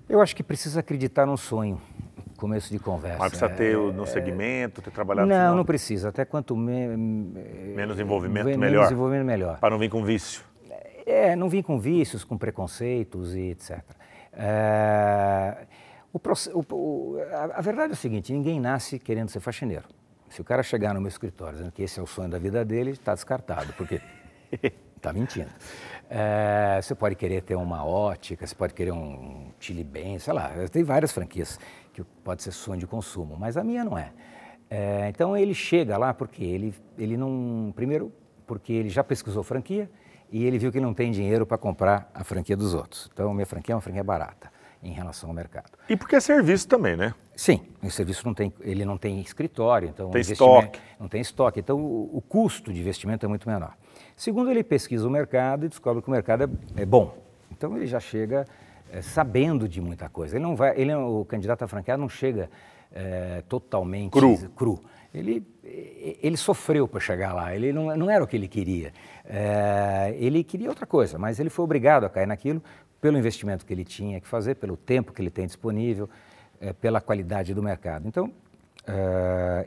Speaker 3: Eu acho que precisa acreditar no sonho, começo de conversa.
Speaker 1: Mas precisa ter no segmento, ter trabalhado...
Speaker 3: Não precisa. Até quanto
Speaker 1: menos envolvimento, melhor.
Speaker 3: Menos envolvimento, melhor.
Speaker 1: Para não vir com vício.
Speaker 3: Não vir com vícios, com preconceitos e etc. A verdade é o seguinte, ninguém nasce querendo ser faxineiro. Se o cara chegar no meu escritório dizendo que esse é o sonho da vida dele, está descartado, porque está mentindo. Você pode querer ter uma ótica, você pode querer um Chili Bem, sei lá, tem várias franquias que pode ser sonho de consumo, mas a minha não é. Então ele chega lá porque ele não... Primeiro, porque ele já pesquisou franquia e ele viu que não tem dinheiro para comprar a franquia dos outros. Então minha franquia é uma franquia barata em relação ao mercado.
Speaker 1: E porque é serviço também, né?
Speaker 3: Sim, o serviço ele não tem escritório, então
Speaker 1: tem estoque.
Speaker 3: Não tem estoque, então o custo de investimento é muito menor. Segundo, ele pesquisa o mercado e descobre que o mercado é bom. Então ele já chega sabendo de muita coisa. O candidato a franqueado não chega totalmente cru. Ele sofreu para chegar lá, ele não era o que ele queria. Ele queria outra coisa, mas ele foi obrigado a cair naquilo pelo investimento que ele tinha que fazer, pelo tempo que ele tem disponível, pela qualidade do mercado. Então,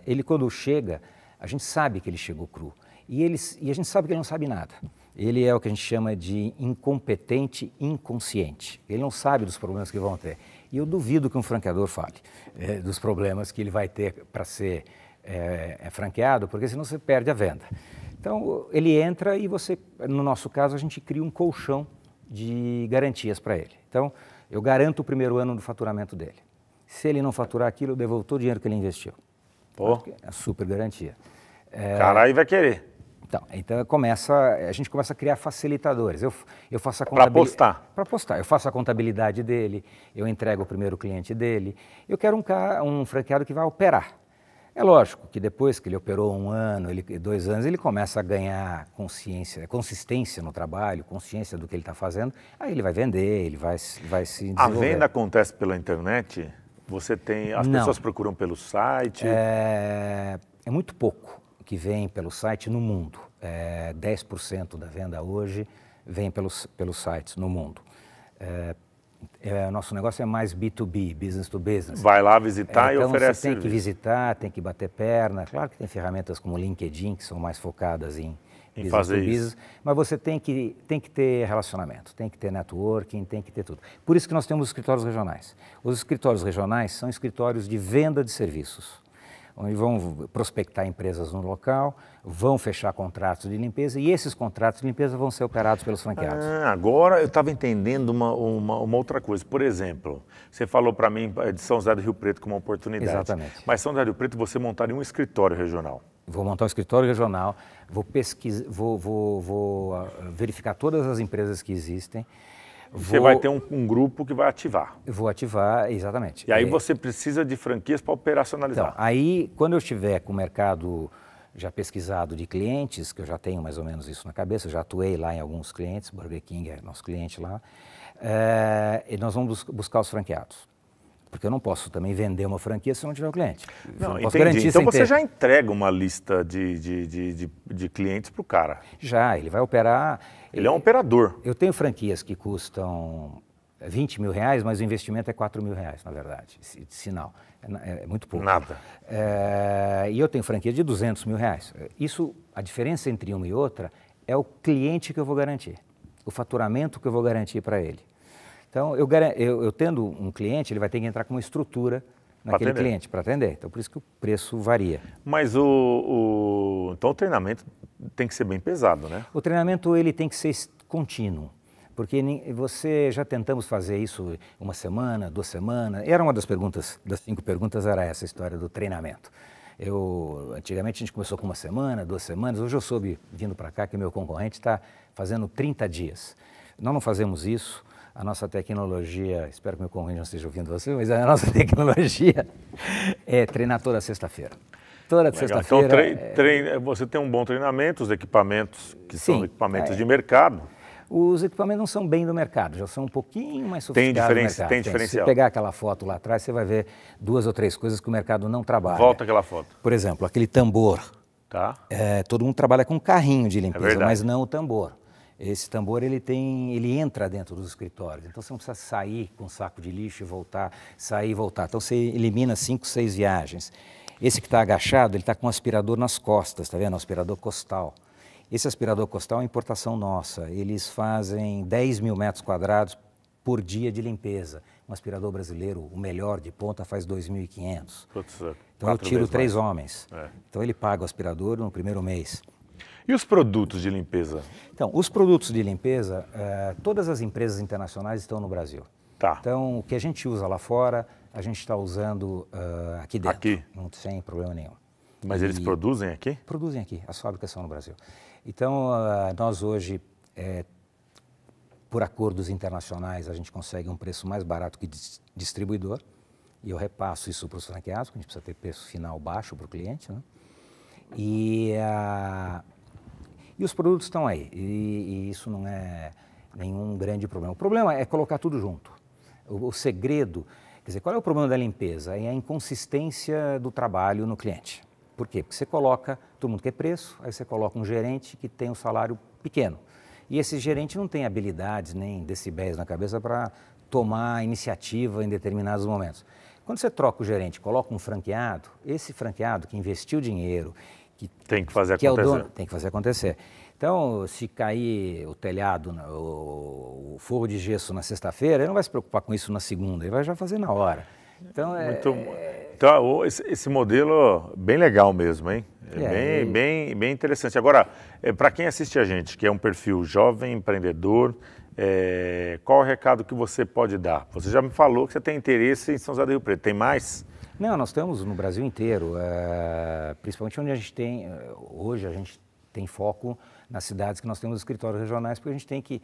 Speaker 3: ele quando chega, a gente sabe que ele chegou cru. E a gente sabe que ele não sabe nada. Ele é o que a gente chama de incompetente inconsciente. Ele não sabe dos problemas que vão ter. E eu duvido que um franqueador fale dos problemas que ele vai ter para ser franqueado, porque senão você perde a venda. Então, ele entra e no nosso caso, a gente cria um colchão de garantias para ele. Então, eu garanto o primeiro ano do faturamento dele. Se ele não faturar aquilo, eu devolvo todo o dinheiro que ele investiu.
Speaker 1: Pô.
Speaker 3: É a super garantia.
Speaker 1: Caralho, vai querer.
Speaker 3: Então a gente começa a criar facilitadores. Eu faço a
Speaker 1: contabilidade.
Speaker 3: Para apostar. Eu faço a contabilidade dele, eu entrego o primeiro cliente dele. Eu quero um franqueado que vai operar. É lógico que depois que ele operou 1 ano, 2 anos, ele começa a ganhar consistência no trabalho, consciência do que ele está fazendo. Aí ele vai vender, ele vai se desenvolver.
Speaker 1: A venda acontece pela internet? As pessoas procuram pelo site?
Speaker 3: É muito pouco que vem pelo site no mundo. 10% da venda hoje vem pelos sites no mundo. Nosso negócio é mais B2B, business to business.
Speaker 1: Vai lá visitar e oferece
Speaker 3: você tem que visitar, tem que bater perna. Claro que tem ferramentas como o LinkedIn, que são mais focadas em business
Speaker 1: fazer
Speaker 3: to business,
Speaker 1: isso.
Speaker 3: mas você tem que ter relacionamento, tem que ter networking, tem que ter tudo. Por isso que nós temos os escritórios regionais. Os escritórios regionais são escritórios de venda de serviços, onde vão prospectar empresas no local, vão fechar contratos de limpeza e esses contratos de limpeza vão ser operados pelos franqueados.
Speaker 1: Agora eu estava entendendo uma outra coisa. Por exemplo, você falou para mim de São José do Rio Preto como uma oportunidade.
Speaker 3: Exatamente.
Speaker 1: Mas São José do Rio Preto você montaria um escritório regional.
Speaker 3: Vou montar um escritório regional, vou verificar todas as empresas que existem.
Speaker 1: Você vai ter um grupo que vai ativar.
Speaker 3: Vou ativar, exatamente.
Speaker 1: E aí você precisa de franquias para operacionalizar.
Speaker 3: Então, aí quando eu estiver com o mercado já pesquisado de clientes, que eu já tenho mais ou menos isso na cabeça, eu já atuei lá em alguns clientes, Burger King é nosso cliente lá, e nós vamos buscar os franqueados. Porque eu não posso também vender uma franquia se eu não tiver o cliente.
Speaker 1: Não entendi. Então você já entrega uma lista de clientes para o cara.
Speaker 3: Já, ele vai operar...
Speaker 1: Ele é um operador.
Speaker 3: Eu tenho franquias que custam R$20 mil, mas o investimento é R$4 mil, na verdade, sinal. É muito pouco.
Speaker 1: Nada.
Speaker 3: E eu tenho franquia de R$200 mil. A diferença entre uma e outra é o cliente que eu vou garantir, o faturamento que eu vou garantir para ele. Então, eu tendo um cliente, ele vai ter que entrar com uma estrutura naquele cliente para atender. Então, por isso que o preço varia.
Speaker 1: Mas então o treinamento tem que ser bem pesado, né?
Speaker 3: O treinamento ele tem que ser contínuo. Porque você já tentamos fazer isso 1 semana, 2 semanas. Era uma das 5 perguntas era essa história do treinamento. Antigamente a gente começou com 1 semana, 2 semanas. Hoje eu soube, vindo para cá, que meu concorrente está fazendo 30 dias. Nós não fazemos isso. A nossa tecnologia, espero que meu concorrente não esteja ouvindo você, mas a nossa tecnologia é treinar toda sexta-feira. Toda sexta-feira.
Speaker 1: Então você tem um bom treinamento, os equipamentos que são equipamentos de mercado.
Speaker 3: Os equipamentos não são bem do mercado, já são um pouquinho mais sofisticados do mercado.
Speaker 1: Tem diferencial.
Speaker 3: Se você pegar aquela foto lá atrás, você vai ver 2 ou 3 coisas que o mercado não trabalha.
Speaker 1: Volta aquela foto.
Speaker 3: Por exemplo, aquele tambor.
Speaker 1: Tá.
Speaker 3: Todo mundo trabalha com carrinho de limpeza,
Speaker 1: verdade.
Speaker 3: mas não o tambor. Esse tambor ele entra dentro dos escritórios, então você não precisa sair com um saco de lixo e voltar, sair e voltar. Então você elimina 5, 6 viagens. Esse que está agachado, ele está com um aspirador nas costas, está vendo? Um aspirador costal. Esse aspirador costal é importação nossa. Eles fazem 10 mil metros quadrados por dia de limpeza. Um aspirador brasileiro, o melhor de ponta, faz 2.500. Então eu tiro 3 homens. Então ele paga o aspirador no primeiro mês.
Speaker 1: E os produtos de limpeza?
Speaker 3: Então, os produtos de limpeza, todas as empresas internacionais estão no Brasil.
Speaker 1: Tá.
Speaker 3: Então, o que a gente usa lá fora, a gente está usando aqui dentro.
Speaker 1: Aqui?
Speaker 3: Não, sem problema nenhum.
Speaker 1: Mas eles produzem aqui?
Speaker 3: Produzem aqui, as fábricas são no Brasil. Então, nós hoje, por acordos internacionais, a gente consegue um preço mais barato que distribuidor, e eu repasso isso para os franqueados, porque a gente precisa ter preço final baixo para o cliente, né? E os produtos estão aí, e isso não é nenhum grande problema. O problema é colocar tudo junto. O segredo, quer dizer, qual é o problema da limpeza? É a inconsistência do trabalho no cliente. Por quê? Porque você coloca, todo mundo quer preço, aí você coloca um gerente que tem um salário pequeno. E esse gerente não tem habilidades nem decibéis na cabeça para tomar iniciativa em determinados momentos. Quando você troca o gerente, coloca um franqueado, esse franqueado que investiu dinheiro, que
Speaker 1: tem que fazer
Speaker 3: acontecer.
Speaker 1: É o dono,
Speaker 3: tem que fazer acontecer. Então, se cair o telhado, o forro de gesso na sexta-feira, ele não vai se preocupar com isso na segunda, ele vai já fazer na hora. Então,
Speaker 1: então esse modelo bem legal mesmo, hein? Bem interessante. Agora, para quem assiste a gente, que é um perfil jovem, empreendedor, qual é o recado que você pode dar? Você já me falou que você tem interesse em São José do Rio Preto. Tem mais?
Speaker 3: Não, nós estamos no Brasil inteiro, principalmente onde a gente tem, hoje a gente tem foco nas cidades que nós temos escritórios regionais, porque a gente tem que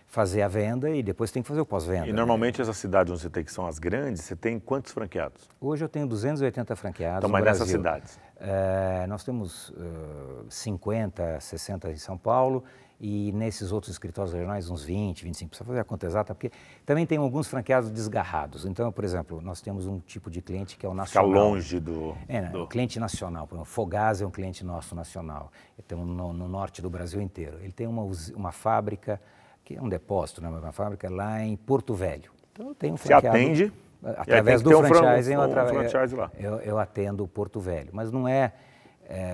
Speaker 3: fazer a venda e depois tem que fazer o pós-venda.
Speaker 1: E normalmente essas cidades onde você tem, que são as grandes, você tem quantos franqueados?
Speaker 3: Hoje eu tenho 280 franqueados no
Speaker 1: Brasil. Então, mas nessas cidades?
Speaker 3: Nós temos 50, 60 em São Paulo e nesses outros escritórios regionais uns 20, 25, precisa fazer a conta exata, porque também tem alguns franqueados desgarrados. Então, por exemplo, nós temos um tipo de cliente que é o nacional.
Speaker 1: Fica longe do...
Speaker 3: O cliente nacional, por exemplo, Fogás é um cliente nosso nacional, temos no norte do Brasil inteiro. Ele tem uma fábrica, que é um depósito, né, uma fábrica lá em Porto Velho. Então, eu tenho um franqueado...
Speaker 1: Você atende...
Speaker 3: Através do franchising,
Speaker 1: franchise lá.
Speaker 3: Eu atendo Porto Velho, mas não é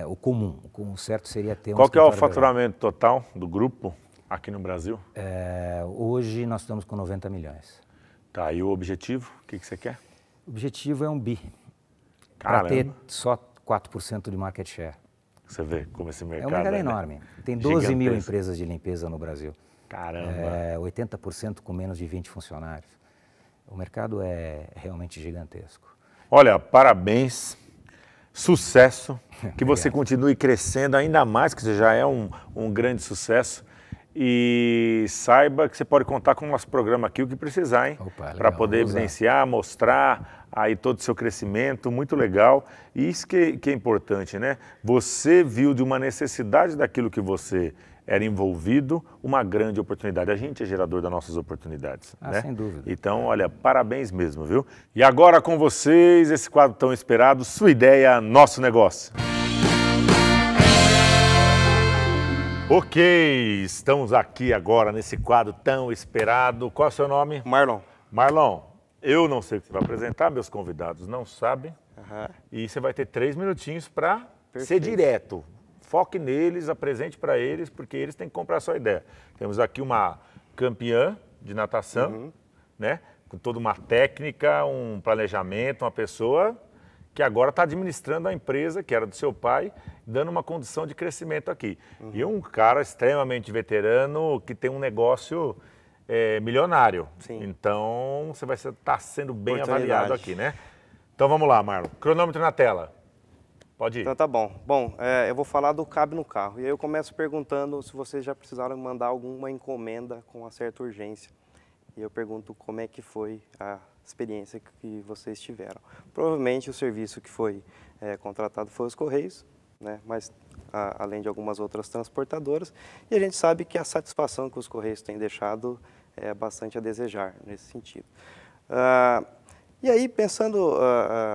Speaker 3: o comum. O certo seria ter um...
Speaker 1: Qual que é o faturamento total do grupo aqui no Brasil?
Speaker 3: Hoje nós estamos com 90 milhões.
Speaker 1: Tá, e o objetivo? O que você quer?
Speaker 3: O objetivo é um bi. Para ter só 4% de market share.
Speaker 1: Você vê como esse mercado
Speaker 3: é um mercado enorme. Tem 12 mil empresas de limpeza no Brasil.
Speaker 1: Caramba!
Speaker 3: 80% com menos de 20 funcionários. O mercado é realmente gigantesco.
Speaker 1: Olha, parabéns, sucesso, que você continue crescendo ainda mais, que você já é um grande sucesso. E saiba que você pode contar com o nosso programa aqui, o que precisar, hein? Para poder evidenciar, mostrar aí todo o seu crescimento, muito legal. E isso que é importante, né? Você viu de uma necessidade daquilo que você era envolvido, uma grande oportunidade. A gente é gerador das nossas oportunidades, né?
Speaker 3: Sem dúvida.
Speaker 1: Então, olha, parabéns mesmo, viu? E agora com vocês, esse quadro tão esperado, Sua Ideia, Nosso Negócio. Ok, estamos aqui agora nesse quadro tão esperado. Qual é o seu nome?
Speaker 4: Marlon.
Speaker 1: Marlon, eu não sei o que você vai apresentar, meus convidados não sabem. E você vai ter 3 minutinhos para ser direto. Foque neles, apresente para eles, porque eles têm que comprar a sua ideia. Temos aqui uma campeã de natação, né? Com toda uma técnica, um planejamento, uma pessoa que agora está administrando a empresa, que era do seu pai, dando uma condição de crescimento aqui. E um cara extremamente veterano, que tem um negócio milionário.
Speaker 4: Sim.
Speaker 1: Então, você vai estar sendo bem avaliado aqui, né? Então, vamos lá, Marlon. Cronômetro na tela. Pode ir.
Speaker 4: Então tá bom. Bom, eu vou falar do cabe no carro. E aí eu começo perguntando se vocês já precisaram mandar alguma encomenda com uma certa urgência. E eu pergunto como é que foi a experiência que vocês tiveram. Provavelmente o serviço que foi contratado foi os Correios. né? Mas além de algumas outras transportadoras, e a gente sabe que a satisfação que os Correios têm deixado é bastante a desejar nesse sentido. E aí, pensando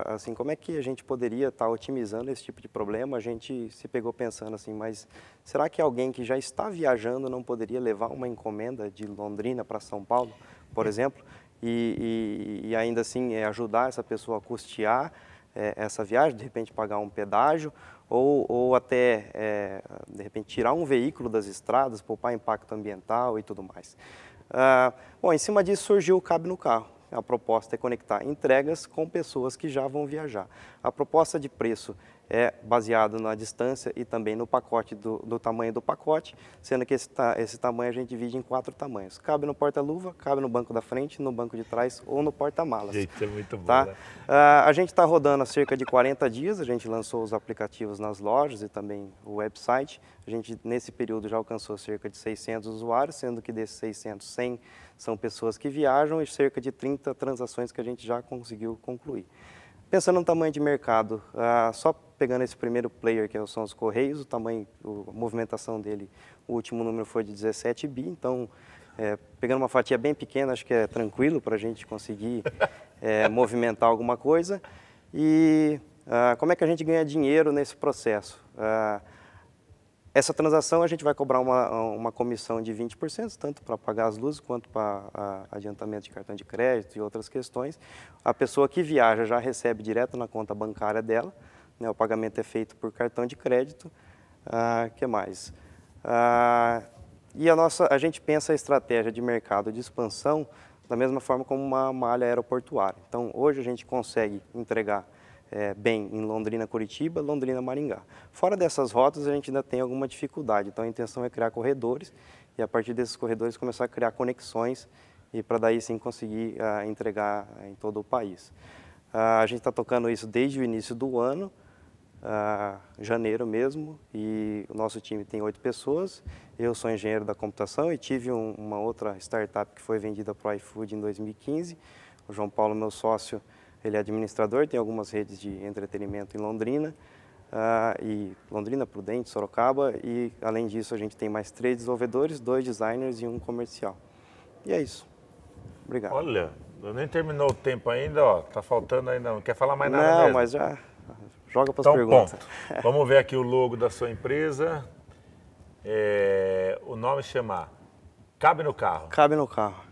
Speaker 4: assim, como é que a gente poderia estar otimizando esse tipo de problema, a gente se pegou pensando assim, mas será que alguém que já está viajando não poderia levar uma encomenda de Londrina para São Paulo, por exemplo, e ainda assim ajudar essa pessoa a custear essa viagem, de repente pagar um pedágio, ou até, de repente, tirar um veículo das estradas, poupar impacto ambiental e tudo mais. Bom, em cima disso surgiu o Cabe no Carro. A proposta é conectar entregas com pessoas que já vão viajar. A proposta de preço é baseada na distância e também no pacote, do tamanho do pacote, sendo que esse tamanho a gente divide em 4 tamanhos. Cabe no porta-luva, cabe no banco da frente, no banco de trás ou no porta-malas.
Speaker 1: Gente, é muito bom,
Speaker 4: tá?
Speaker 1: Né?
Speaker 4: A gente está rodando há cerca de 40 dias, a gente lançou os aplicativos nas lojas e também o website. A gente, nesse período, já alcançou cerca de 600 usuários, sendo que desses 600, 100 são pessoas que viajam e cerca de 30 transações que a gente já conseguiu concluir. Pensando no tamanho de mercado, só pegando esse primeiro player, que são os Correios, a movimentação dele, o último número foi de 17 bi, então, pegando uma fatia bem pequena, acho que é tranquilo para a gente conseguir movimentar alguma coisa. E como é que a gente ganha dinheiro nesse processo? Essa transação a gente vai cobrar uma comissão de 20%, tanto para pagar as luzes quanto para adiantamento de cartão de crédito e outras questões. A pessoa que viaja já recebe direto na conta bancária dela, né, o pagamento é feito por cartão de crédito. Que mais? E a gente pensa a estratégia de mercado de expansão da mesma forma como uma malha aeroportuária. Então, hoje a gente consegue entregar bem em Londrina, Curitiba, Londrina, Maringá. Fora dessas rotas, a gente ainda tem alguma dificuldade, então a intenção é criar corredores e a partir desses corredores começar a criar conexões e para daí sim conseguir entregar em todo o país. A gente está tocando isso desde o início do ano, janeiro mesmo, e o nosso time tem 8 pessoas. Eu sou engenheiro da computação e tive uma outra startup que foi vendida para o iFood em 2015. O João Paulo, meu sócio, ele é administrador, tem algumas redes de entretenimento em Londrina, Londrina, Prudente, Sorocaba, e além disso a gente tem mais 3 desenvolvedores, 2 designers e 1 comercial. E é isso. Obrigado.
Speaker 1: Olha, nem terminou o tempo ainda, ó, tá faltando ainda, não quer falar mais nada
Speaker 4: mesmo?
Speaker 1: Não,
Speaker 4: mas já joga para as perguntas.
Speaker 1: Ponto. Vamos ver aqui o logo da sua empresa. O nome chama Cabe no Carro.
Speaker 4: Cabe no Carro.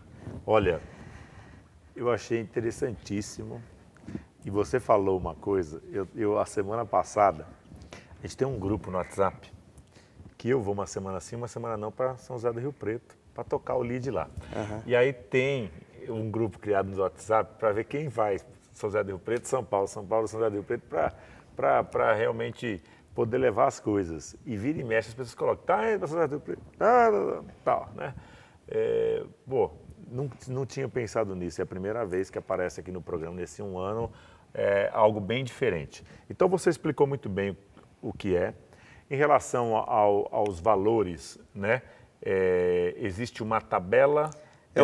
Speaker 1: Olha, eu achei interessantíssimo. E você falou uma coisa, a semana passada, a gente tem um grupo no WhatsApp, que eu vou uma semana sim, uma semana não, para São José do Rio Preto, para tocar o lead lá. Uhum. E aí tem um grupo criado no WhatsApp para ver quem vai, São José do Rio Preto, São Paulo, São José do Rio Preto, para realmente poder levar as coisas. E vira e mexe, as pessoas colocam, tá aí, São José do Rio Preto, tal, né? Não tinha pensado nisso, é a primeira vez que aparece aqui no programa nesse 1 ano, algo bem diferente. Então você explicou muito bem o que é. Em relação aos valores, né, existe uma tabela,
Speaker 4: é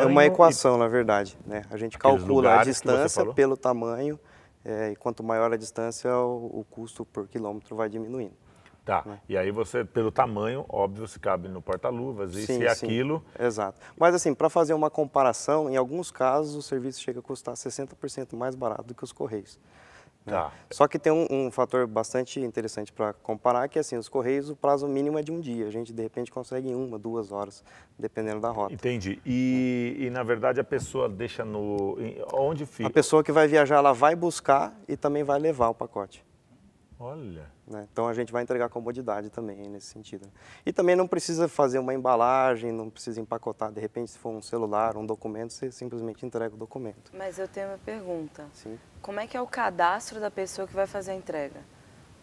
Speaker 4: uma equação, na verdade, né? A gente calcula a distância pelo tamanho, e quanto maior a distância, o custo por quilômetro vai diminuindo.
Speaker 1: Tá, e aí você, pelo tamanho, óbvio, se cabe no porta-luvas, isso e aquilo.
Speaker 4: Exato. Mas assim, para fazer uma comparação, em alguns casos o serviço chega a custar 60% mais barato do que os Correios. Tá. Né? Só que tem um fator bastante interessante para comparar, que assim, os Correios, o prazo mínimo é de 1 dia. A gente, de repente, consegue em 1, 2 horas, dependendo da rota.
Speaker 1: Entendi. E na verdade, a pessoa deixa onde fica?
Speaker 4: A pessoa que vai viajar, ela vai buscar e também vai levar o pacote.
Speaker 1: Olha.
Speaker 4: Né? Então a gente vai entregar comodidade também nesse sentido. E também não precisa fazer uma embalagem, não precisa empacotar. De repente, se for um celular, um documento, você simplesmente entrega o documento.
Speaker 2: Mas eu tenho uma pergunta.
Speaker 4: Sim.
Speaker 2: Como é que é o cadastro da pessoa que vai fazer a entrega?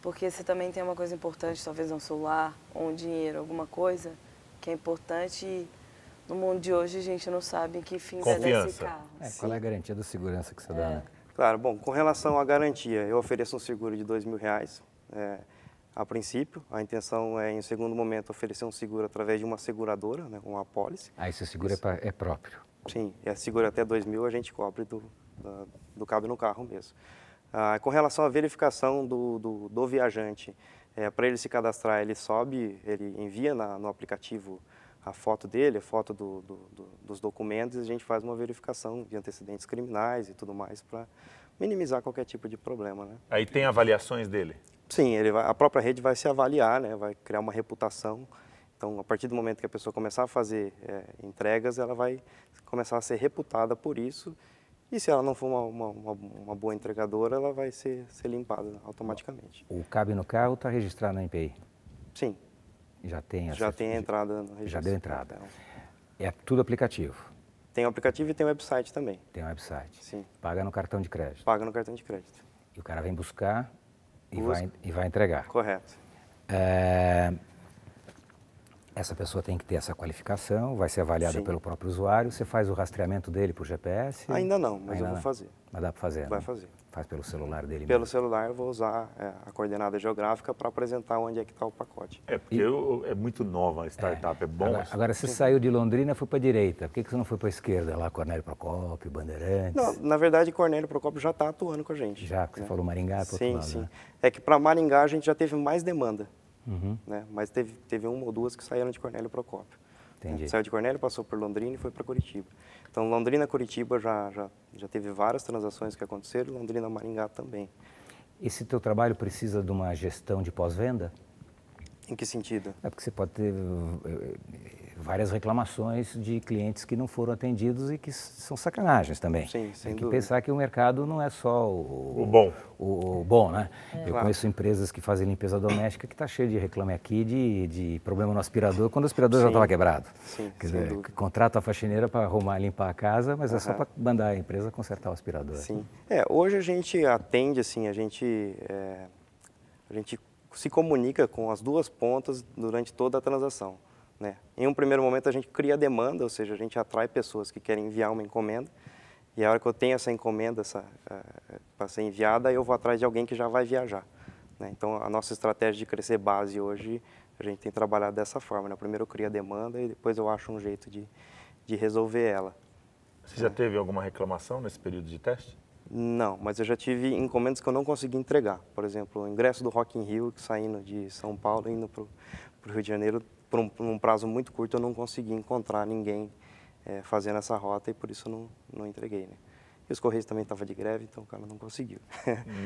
Speaker 2: Porque você também tem uma coisa importante, talvez um celular ou um dinheiro, alguma coisa que é importante e no mundo de hoje a gente não sabe em que fim vai dar esse carro.
Speaker 3: Qual é a garantia da segurança que você dá, né?
Speaker 4: Claro, bom, com relação à garantia, eu ofereço um seguro de R$2.000 a princípio. A intenção é, em segundo momento, oferecer um seguro através de uma seguradora, né, uma apólice.
Speaker 3: Esse seguro é próprio?
Speaker 4: Sim, seguro até R$2.000 a gente cobre do Cabe no Carro mesmo. Com relação à verificação do viajante, Para ele se cadastrar, ele sobe, ele envia no aplicativo a foto dele, a foto dos documentos, e a gente faz uma verificação de antecedentes criminais e tudo mais para minimizar qualquer tipo de problema, né?
Speaker 1: Aí tem avaliações dele?
Speaker 4: Sim, a própria rede vai se avaliar, né? Vai criar uma reputação. Então, a partir do momento que a pessoa começar a fazer entregas, ela vai começar a ser reputada por isso. E se ela não for uma boa entregadora, ela vai ser limpada automaticamente.
Speaker 3: O Cabe no Carro está registrado na NPI?
Speaker 4: Sim.
Speaker 3: Já tem
Speaker 4: Já tem a entrada no registro.
Speaker 3: Já deu entrada. É tudo aplicativo?
Speaker 4: Tem o aplicativo e tem o website também.
Speaker 3: Tem um website.
Speaker 4: Sim.
Speaker 3: Paga no cartão de crédito?
Speaker 4: Paga no cartão de crédito.
Speaker 3: E o cara vem buscar e vai entregar?
Speaker 4: Correto.
Speaker 3: Essa pessoa tem que ter essa qualificação, vai ser avaliada
Speaker 4: Sim.
Speaker 3: pelo próprio usuário, você faz o rastreamento dele por GPS?
Speaker 4: Ainda não, mas
Speaker 3: Ainda
Speaker 4: eu vou
Speaker 3: não.
Speaker 4: fazer.
Speaker 3: Mas dá para fazer,
Speaker 4: Vai
Speaker 3: né?
Speaker 4: fazer.
Speaker 3: Faz pelo celular dele
Speaker 4: Pelo
Speaker 3: mesmo.
Speaker 4: celular eu vou usar a coordenada geográfica para apresentar onde é que está o pacote.
Speaker 1: Porque é muito nova a startup, é bom.
Speaker 3: Agora você saiu de Londrina e foi para a direita, por que você não foi para a esquerda, lá Cornélio Procópio, Bandeirantes?
Speaker 4: Não, na verdade, Cornélio Procópio já está atuando com a gente.
Speaker 3: Já, porque você falou Maringá, para outro
Speaker 4: Sim,
Speaker 3: lado,
Speaker 4: sim.
Speaker 3: né?
Speaker 4: É que para Maringá a gente já teve mais demanda,
Speaker 3: Uhum.
Speaker 4: né? Mas teve uma ou duas que saíram de Cornélio Procópio.
Speaker 3: Entendi.
Speaker 4: Saiu de Cornélio, passou por Londrina e foi para Curitiba. Então, Londrina-Curitiba já teve várias transações que aconteceram, Londrina-Maringá também.
Speaker 3: Esse teu trabalho precisa de uma gestão de pós-venda?
Speaker 4: Em que sentido?
Speaker 3: É porque você pode ter várias reclamações de clientes que não foram atendidos e que são sacanagens também.
Speaker 4: Sim, sem
Speaker 3: Tem que
Speaker 4: dúvida.
Speaker 3: pensar que o mercado não é só o
Speaker 1: bom.
Speaker 3: O bom, né? Eu
Speaker 4: Claro.
Speaker 3: conheço empresas que fazem limpeza doméstica que está cheio de reclame aqui de problema no aspirador quando o aspirador já
Speaker 4: Sim.
Speaker 3: estava quebrado.
Speaker 4: Sim,
Speaker 3: Quer
Speaker 4: sem
Speaker 3: dizer,
Speaker 4: dúvida.
Speaker 3: contrata a faxineira para arrumar, limpar a casa, mas é só para mandar a empresa consertar o aspirador.
Speaker 4: Sim. Hoje a gente atende, assim, a gente se comunica com as duas pontas durante toda a transação, né? Em um primeiro momento a gente cria demanda, ou seja, a gente atrai pessoas que querem enviar uma encomenda, e a hora que eu tenho essa encomenda para ser enviada, eu vou atrás de alguém que já vai viajar, né? Então a nossa estratégia de crescer base hoje, a gente tem trabalhado dessa forma, né? Primeiro eu crio a demanda e depois eu acho um jeito de resolver ela.
Speaker 1: Você já teve alguma reclamação nesse período de teste?
Speaker 4: Não, mas eu já tive encomendas que eu não consegui entregar. Por exemplo, o ingresso do Rock in Rio, saindo de São Paulo, indo para o Rio de Janeiro, por um prazo muito curto, eu não consegui encontrar ninguém fazendo essa rota e por isso eu não entreguei, né? E os Correios também estavam de greve, então o cara não conseguiu.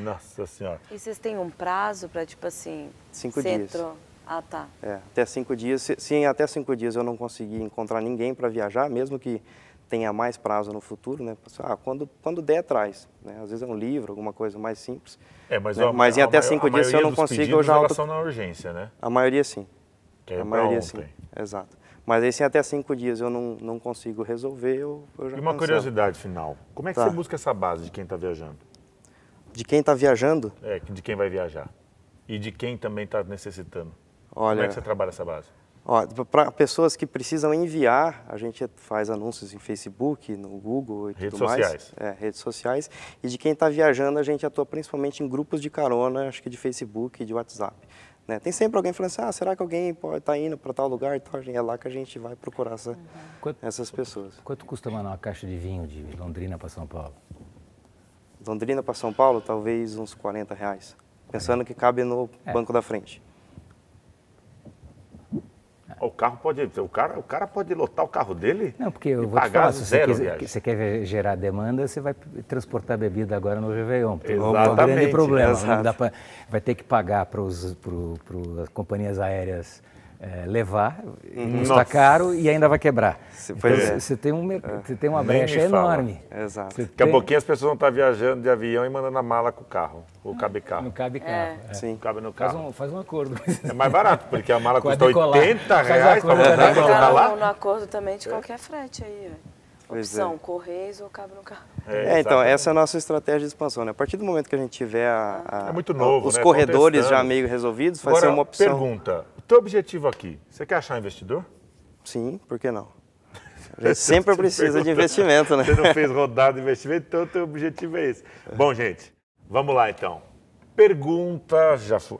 Speaker 1: Nossa Senhora.
Speaker 2: E vocês têm um prazo para, tipo assim...
Speaker 4: 5
Speaker 2: você
Speaker 4: dias.
Speaker 2: entrou- Ah, tá.
Speaker 4: Até 5 dias. Se em até 5 dias eu não conseguir encontrar ninguém para viajar, mesmo que tenha mais prazo no futuro, né? Quando der, traz, né? Às vezes é um livro, alguma coisa mais simples.
Speaker 1: Mas,
Speaker 4: né? Mas em até 5 dias, se eu não consigo, eu já...
Speaker 1: Elas são na urgência, né?
Speaker 4: A maioria sim.
Speaker 1: Que é
Speaker 4: A
Speaker 1: pra
Speaker 4: maioria
Speaker 1: ontem.
Speaker 4: sim, exato. Mas aí se em até 5 dias eu não consigo resolver, eu já
Speaker 1: E uma
Speaker 4: cancelo.
Speaker 1: curiosidade final. Como é que
Speaker 4: Tá.
Speaker 1: você busca essa base de quem está viajando?
Speaker 4: De quem está viajando,
Speaker 1: De quem vai viajar. E de quem também está necessitando.
Speaker 4: olha...
Speaker 1: Como é que você trabalha essa base?
Speaker 4: Para pessoas que precisam enviar, a gente faz anúncios em Facebook, no Google e
Speaker 1: Redes
Speaker 4: tudo mais.
Speaker 1: sociais.
Speaker 4: Redes sociais. E de quem está viajando, a gente atua principalmente em grupos de carona, acho que de Facebook e de WhatsApp. Né? Tem sempre alguém falando assim, será que alguém pode estar indo para tal lugar e tal? É lá que a gente vai procurar essas pessoas.
Speaker 3: Quanto custa mandar uma caixa de vinho de Londrina para São Paulo?
Speaker 4: Londrina para São Paulo, talvez uns R$40. Pensando que cabe no banco da frente.
Speaker 1: O cara pode lotar o carro dele?
Speaker 3: Não, porque eu
Speaker 1: e
Speaker 3: vou te
Speaker 1: pagar
Speaker 3: falar, se
Speaker 1: zero
Speaker 3: você
Speaker 1: viagem.
Speaker 3: quer gerar demanda, você vai transportar bebida agora no Réveillon. É um
Speaker 1: Exatamente,
Speaker 3: grande problema.
Speaker 4: exato.
Speaker 3: Não dá pra, vai ter que pagar para as companhias aéreas levar, custa
Speaker 1: Nossa.
Speaker 3: caro e ainda vai quebrar.
Speaker 4: Pois
Speaker 3: Então,
Speaker 4: é.
Speaker 3: você tem uma
Speaker 1: Nem
Speaker 3: brecha
Speaker 1: me fala.
Speaker 3: enorme.
Speaker 4: Exato.
Speaker 3: Você
Speaker 1: Daqui a
Speaker 3: tem-
Speaker 1: pouquinho as pessoas vão estar viajando de avião e mandando a mala com o carro. Ou cabe carro.
Speaker 3: Não cabe carro.
Speaker 4: Sim.
Speaker 1: Cabe no
Speaker 3: Faz
Speaker 1: carro.
Speaker 3: um acordo.
Speaker 1: É mais barato, porque a mala
Speaker 3: Com a
Speaker 1: custa
Speaker 3: decolar.
Speaker 1: R$80
Speaker 3: Faz
Speaker 1: para
Speaker 3: acordo
Speaker 1: mandar
Speaker 3: com a
Speaker 1: e botar
Speaker 3: decolar.
Speaker 1: lá.
Speaker 2: No acordo também de qualquer frete aí, velho.
Speaker 4: Pois
Speaker 2: Opção, Correios ou cabe no carro.
Speaker 4: Então,
Speaker 1: exatamente.
Speaker 4: essa é a nossa estratégia de expansão, né? A partir do momento que a gente tiver
Speaker 1: É muito novo,
Speaker 4: os
Speaker 1: né?
Speaker 4: corredores
Speaker 1: Tão testando.
Speaker 4: já meio resolvidos, vai
Speaker 1: Agora,
Speaker 4: ser uma opção.
Speaker 1: pergunta. O teu objetivo aqui, você quer achar investidor?
Speaker 4: Sim, por que não? A gente sempre precisa de investimento, né?
Speaker 1: Você não fez rodada de investimento, então o teu objetivo é esse. Bom, gente, vamos lá então.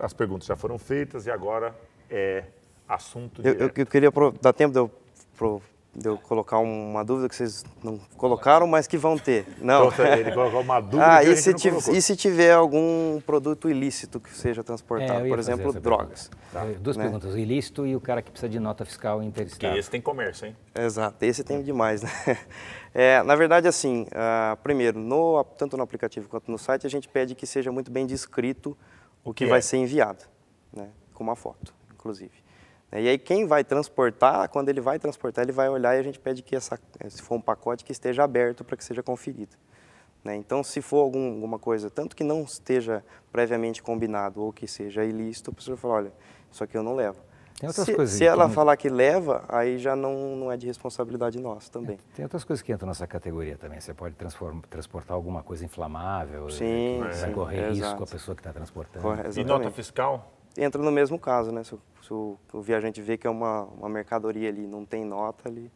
Speaker 1: As perguntas já foram feitas e agora é assunto de...
Speaker 4: Eu queria dar tempo de eu de eu colocar uma dúvida que vocês não colocaram, mas que vão ter. Não.
Speaker 1: Então, ele colocou uma dúvida que a gente não colocou.
Speaker 4: E se tiver algum produto ilícito que seja transportado, por exemplo, drogas?
Speaker 3: Tá. Duas perguntas, o ilícito e o cara que precisa de nota fiscal interestado.
Speaker 1: Porque esse tem comércio, hein?
Speaker 4: Exato, esse tem demais, né? Na verdade, assim, primeiro, tanto no aplicativo quanto no site, a gente pede que seja muito bem descrito o que vai ser enviado, né? Com uma foto, inclusive. E aí quem vai transportar, quando ele vai transportar, ele vai olhar e a gente pede que se for um pacote, que esteja aberto para que seja conferido. Então, se for alguma coisa, tanto que não esteja previamente combinado ou que seja ilícito, a pessoa fala, olha, isso aqui eu não levo.
Speaker 3: Tem outras coisas
Speaker 4: se ela falar que leva, aí já não é de responsabilidade nossa também.
Speaker 3: Tem outras coisas que entram nessa categoria também. Você pode transportar alguma coisa inflamável,
Speaker 4: sim,
Speaker 3: vai correr risco a pessoa que está transportando.
Speaker 1: E nota fiscal?
Speaker 4: Entra no mesmo caso, né? Se o viajante vê que é uma mercadoria ali, não tem nota, ele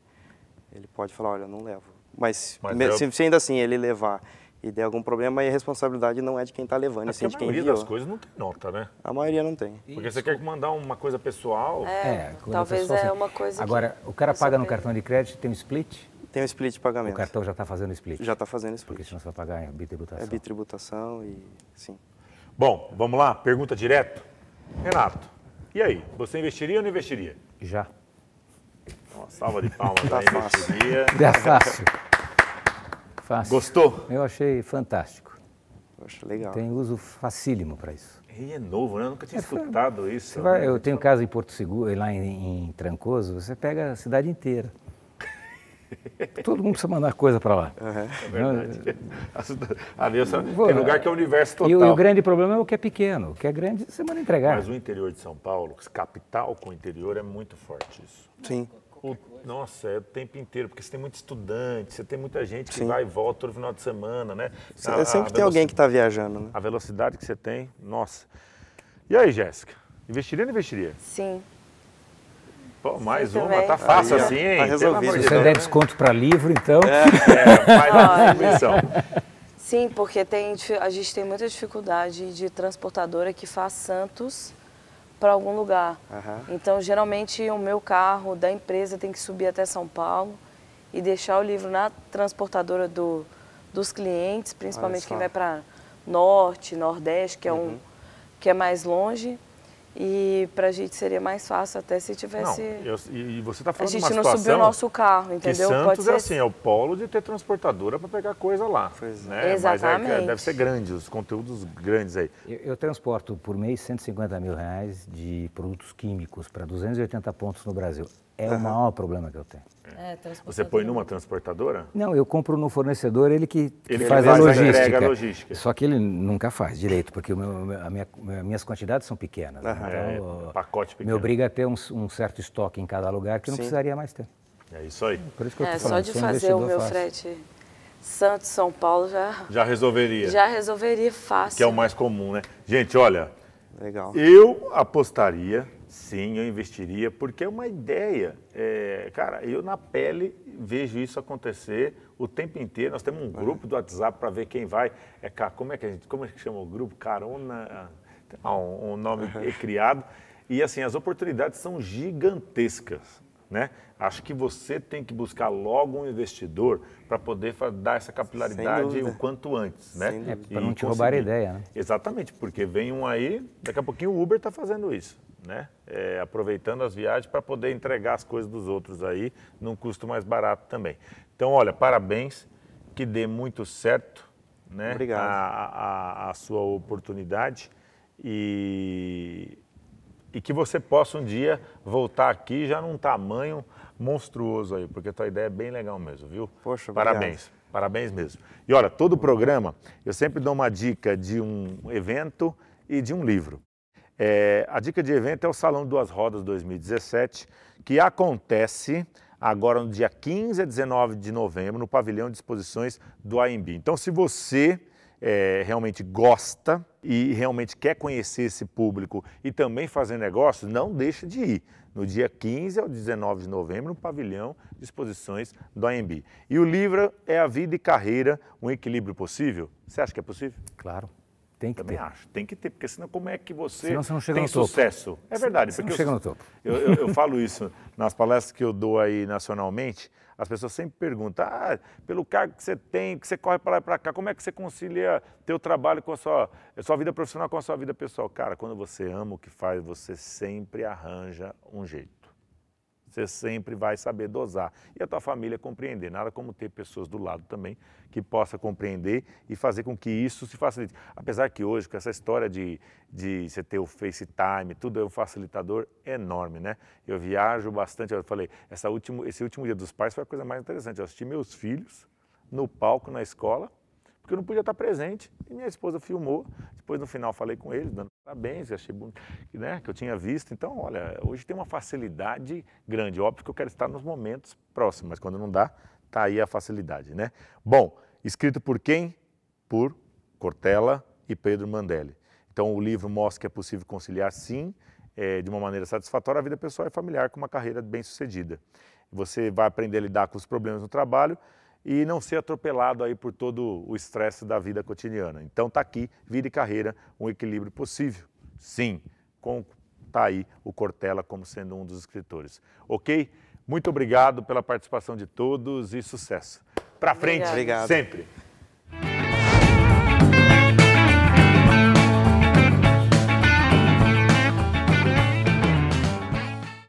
Speaker 4: pode falar, olha, eu não levo. Mas se ainda assim ele levar e der algum problema, aí a responsabilidade não é de quem está levando, é de quem enviou. A maioria
Speaker 1: das coisas não tem nota, né?
Speaker 4: A maioria não tem.
Speaker 1: Porque você quer mandar uma coisa pessoal.
Speaker 2: Talvez
Speaker 3: pessoal,
Speaker 2: uma coisa
Speaker 3: Agora, o cara paga no cartão de crédito, tem um split?
Speaker 4: Tem um split de pagamento.
Speaker 3: O cartão já está fazendo split?
Speaker 4: Já está fazendo split.
Speaker 3: Porque senão você vai pagar em bitributação.
Speaker 4: É bitributação e sim.
Speaker 1: Bom, vamos lá, pergunta direto. Renato, e aí, você investiria ou não investiria?
Speaker 3: Já.
Speaker 1: Uma salva de palmas aí, investiria.
Speaker 3: É fácil. Fácil.
Speaker 1: Gostou?
Speaker 3: Eu achei fantástico.
Speaker 4: Poxa, legal.
Speaker 3: Tem uso facílimo para isso.
Speaker 1: E é novo, né? Eu nunca tinha escutado isso.
Speaker 3: Eu tenho casa em Porto Seguro, lá em Trancoso, você pega a cidade inteira. Todo mundo precisa mandar coisa para lá.
Speaker 1: É verdade. Tem lugar que é o universo total.
Speaker 3: E o grande problema é o que é pequeno. O que é grande, você manda entregar.
Speaker 1: Mas o interior de São Paulo, capital com o interior, é muito forte isso.
Speaker 4: Sim.
Speaker 1: Nossa, é o tempo inteiro, porque você tem muito estudante, você tem muita gente que vai e volta todo final de semana, né?
Speaker 4: Sempre tem alguém que está viajando, né?
Speaker 1: A velocidade que você tem, nossa. E aí, Jéssica, investiria ou não investiria?
Speaker 2: Sim.
Speaker 1: Pô, mais
Speaker 2: Sim,
Speaker 1: uma,
Speaker 2: também.
Speaker 1: tá fácil assim, hein?
Speaker 4: Tá resolvido.
Speaker 3: Se você der desconto para livro, então...
Speaker 1: Faz a distribuição.
Speaker 2: Sim, porque a gente tem muita dificuldade de transportadora que faz Santos para algum lugar. Então, geralmente, o meu carro da empresa tem que subir até São Paulo e deixar o livro na transportadora dos clientes, principalmente quem vai para Norte, Nordeste, que é mais longe. E para a gente seria mais fácil até se tivesse...
Speaker 1: E você está falando de uma situação...
Speaker 2: A gente não subiu o nosso carro, entendeu?
Speaker 1: Que Santos é assim, é o polo de ter transportadora para pegar coisa lá. Né?
Speaker 2: Exatamente.
Speaker 1: Mas deve ser grande, os conteúdos grandes aí.
Speaker 3: Eu transporto por mês R$150 mil de produtos químicos para 280 pontos no Brasil. É o maior problema que eu tenho.
Speaker 1: Você põe numa transportadora?
Speaker 3: Não, eu compro no fornecedor, ele que
Speaker 1: faz a logística.
Speaker 3: Só que ele nunca faz direito, porque minhas quantidades são pequenas. Então,
Speaker 1: pacote pequeno.
Speaker 3: me obriga a ter um certo estoque em cada lugar que eu não precisaria mais ter.
Speaker 1: É isso aí.
Speaker 3: Por isso que eu tô falando,
Speaker 2: só de fazer o meu frete Santos, São Paulo
Speaker 1: já resolveria.
Speaker 2: Já resolveria fácil.
Speaker 1: Que é o mais comum, né? Gente, olha,
Speaker 4: legal.
Speaker 1: Eu apostaria... Sim, eu investiria, porque é uma ideia. Cara, eu na pele vejo isso acontecer o tempo inteiro. Nós temos um grupo do WhatsApp para ver quem vai. Como é que chama o grupo? Carona, um nome criado. E assim, as oportunidades são gigantescas, né? Acho que você tem que buscar logo um investidor para poder dar essa capilaridade o quanto antes, né?
Speaker 3: Para não te roubar a ideia, né?
Speaker 1: Exatamente, porque vem um aí, daqui a pouquinho o Uber está fazendo isso, né? Aproveitando as viagens para poder entregar as coisas dos outros aí num custo mais barato também. Então, olha, parabéns, que dê muito certo, né?
Speaker 4: Obrigado.
Speaker 1: A sua oportunidade e que você possa um dia voltar aqui já num tamanho monstruoso aí, porque a tua ideia é bem legal mesmo, viu?
Speaker 4: Poxa,
Speaker 1: parabéns, parabéns mesmo. E olha, todo o programa eu sempre dou uma dica de um evento e de um livro. A dica de evento é o Salão Duas Rodas 2017, que acontece agora no dia 15 a 19 de novembro, no pavilhão de exposições do AMB. Então, se você realmente gosta e realmente quer conhecer esse público e também fazer negócio, não deixe de ir. No dia 15 ao 19 de novembro, no pavilhão de exposições do AMB. E o livro é A Vida e Carreira, um equilíbrio possível? Você acha que é possível?
Speaker 3: Claro. Tem que
Speaker 1: Também
Speaker 3: ter.
Speaker 1: acho, tem que ter, porque senão como é que
Speaker 3: Senão você não chega
Speaker 1: tem
Speaker 3: no topo.
Speaker 1: sucesso? É verdade.
Speaker 3: Você
Speaker 1: porque
Speaker 3: não chega no topo.
Speaker 1: Eu falo isso nas palestras que eu dou aí nacionalmente, as pessoas sempre perguntam, pelo cargo que você tem, que você corre para lá e para cá, como é que você concilia teu trabalho com a sua vida profissional com a sua vida pessoal? Cara, quando você ama o que faz, você sempre arranja um jeito. Você sempre vai saber dosar. E a tua família compreender. Nada como ter pessoas do lado também que possa compreender e fazer com que isso se facilite. Apesar que hoje, com essa história de você ter o FaceTime, tudo é um facilitador enorme, né? Eu viajo bastante. Eu falei, esse último Dia dos Pais foi a coisa mais interessante. Eu assisti meus filhos no palco, na escola, porque eu não podia estar presente. E minha esposa filmou. Depois, no final, falei com eles, dando parabéns, achei bonito, né, que eu tinha visto. Então, olha, hoje tem uma facilidade grande. Óbvio que eu quero estar nos momentos próximos, mas quando não dá, tá aí a facilidade, né? Bom, escrito por quem? Por Cortella e Pedro Mandelli. Então, o livro mostra que é possível conciliar, sim, de uma maneira satisfatória, a vida pessoal e familiar com uma carreira bem-sucedida. Você vai aprender a lidar com os problemas no trabalho e não ser atropelado aí por todo o estresse da vida cotidiana. Então tá aqui, vida e carreira, um equilíbrio possível. Sim, tá aí o Cortella como sendo um dos escritores. Ok? Muito obrigado pela participação de todos e sucesso. Pra frente,
Speaker 4: Obrigado.
Speaker 1: sempre!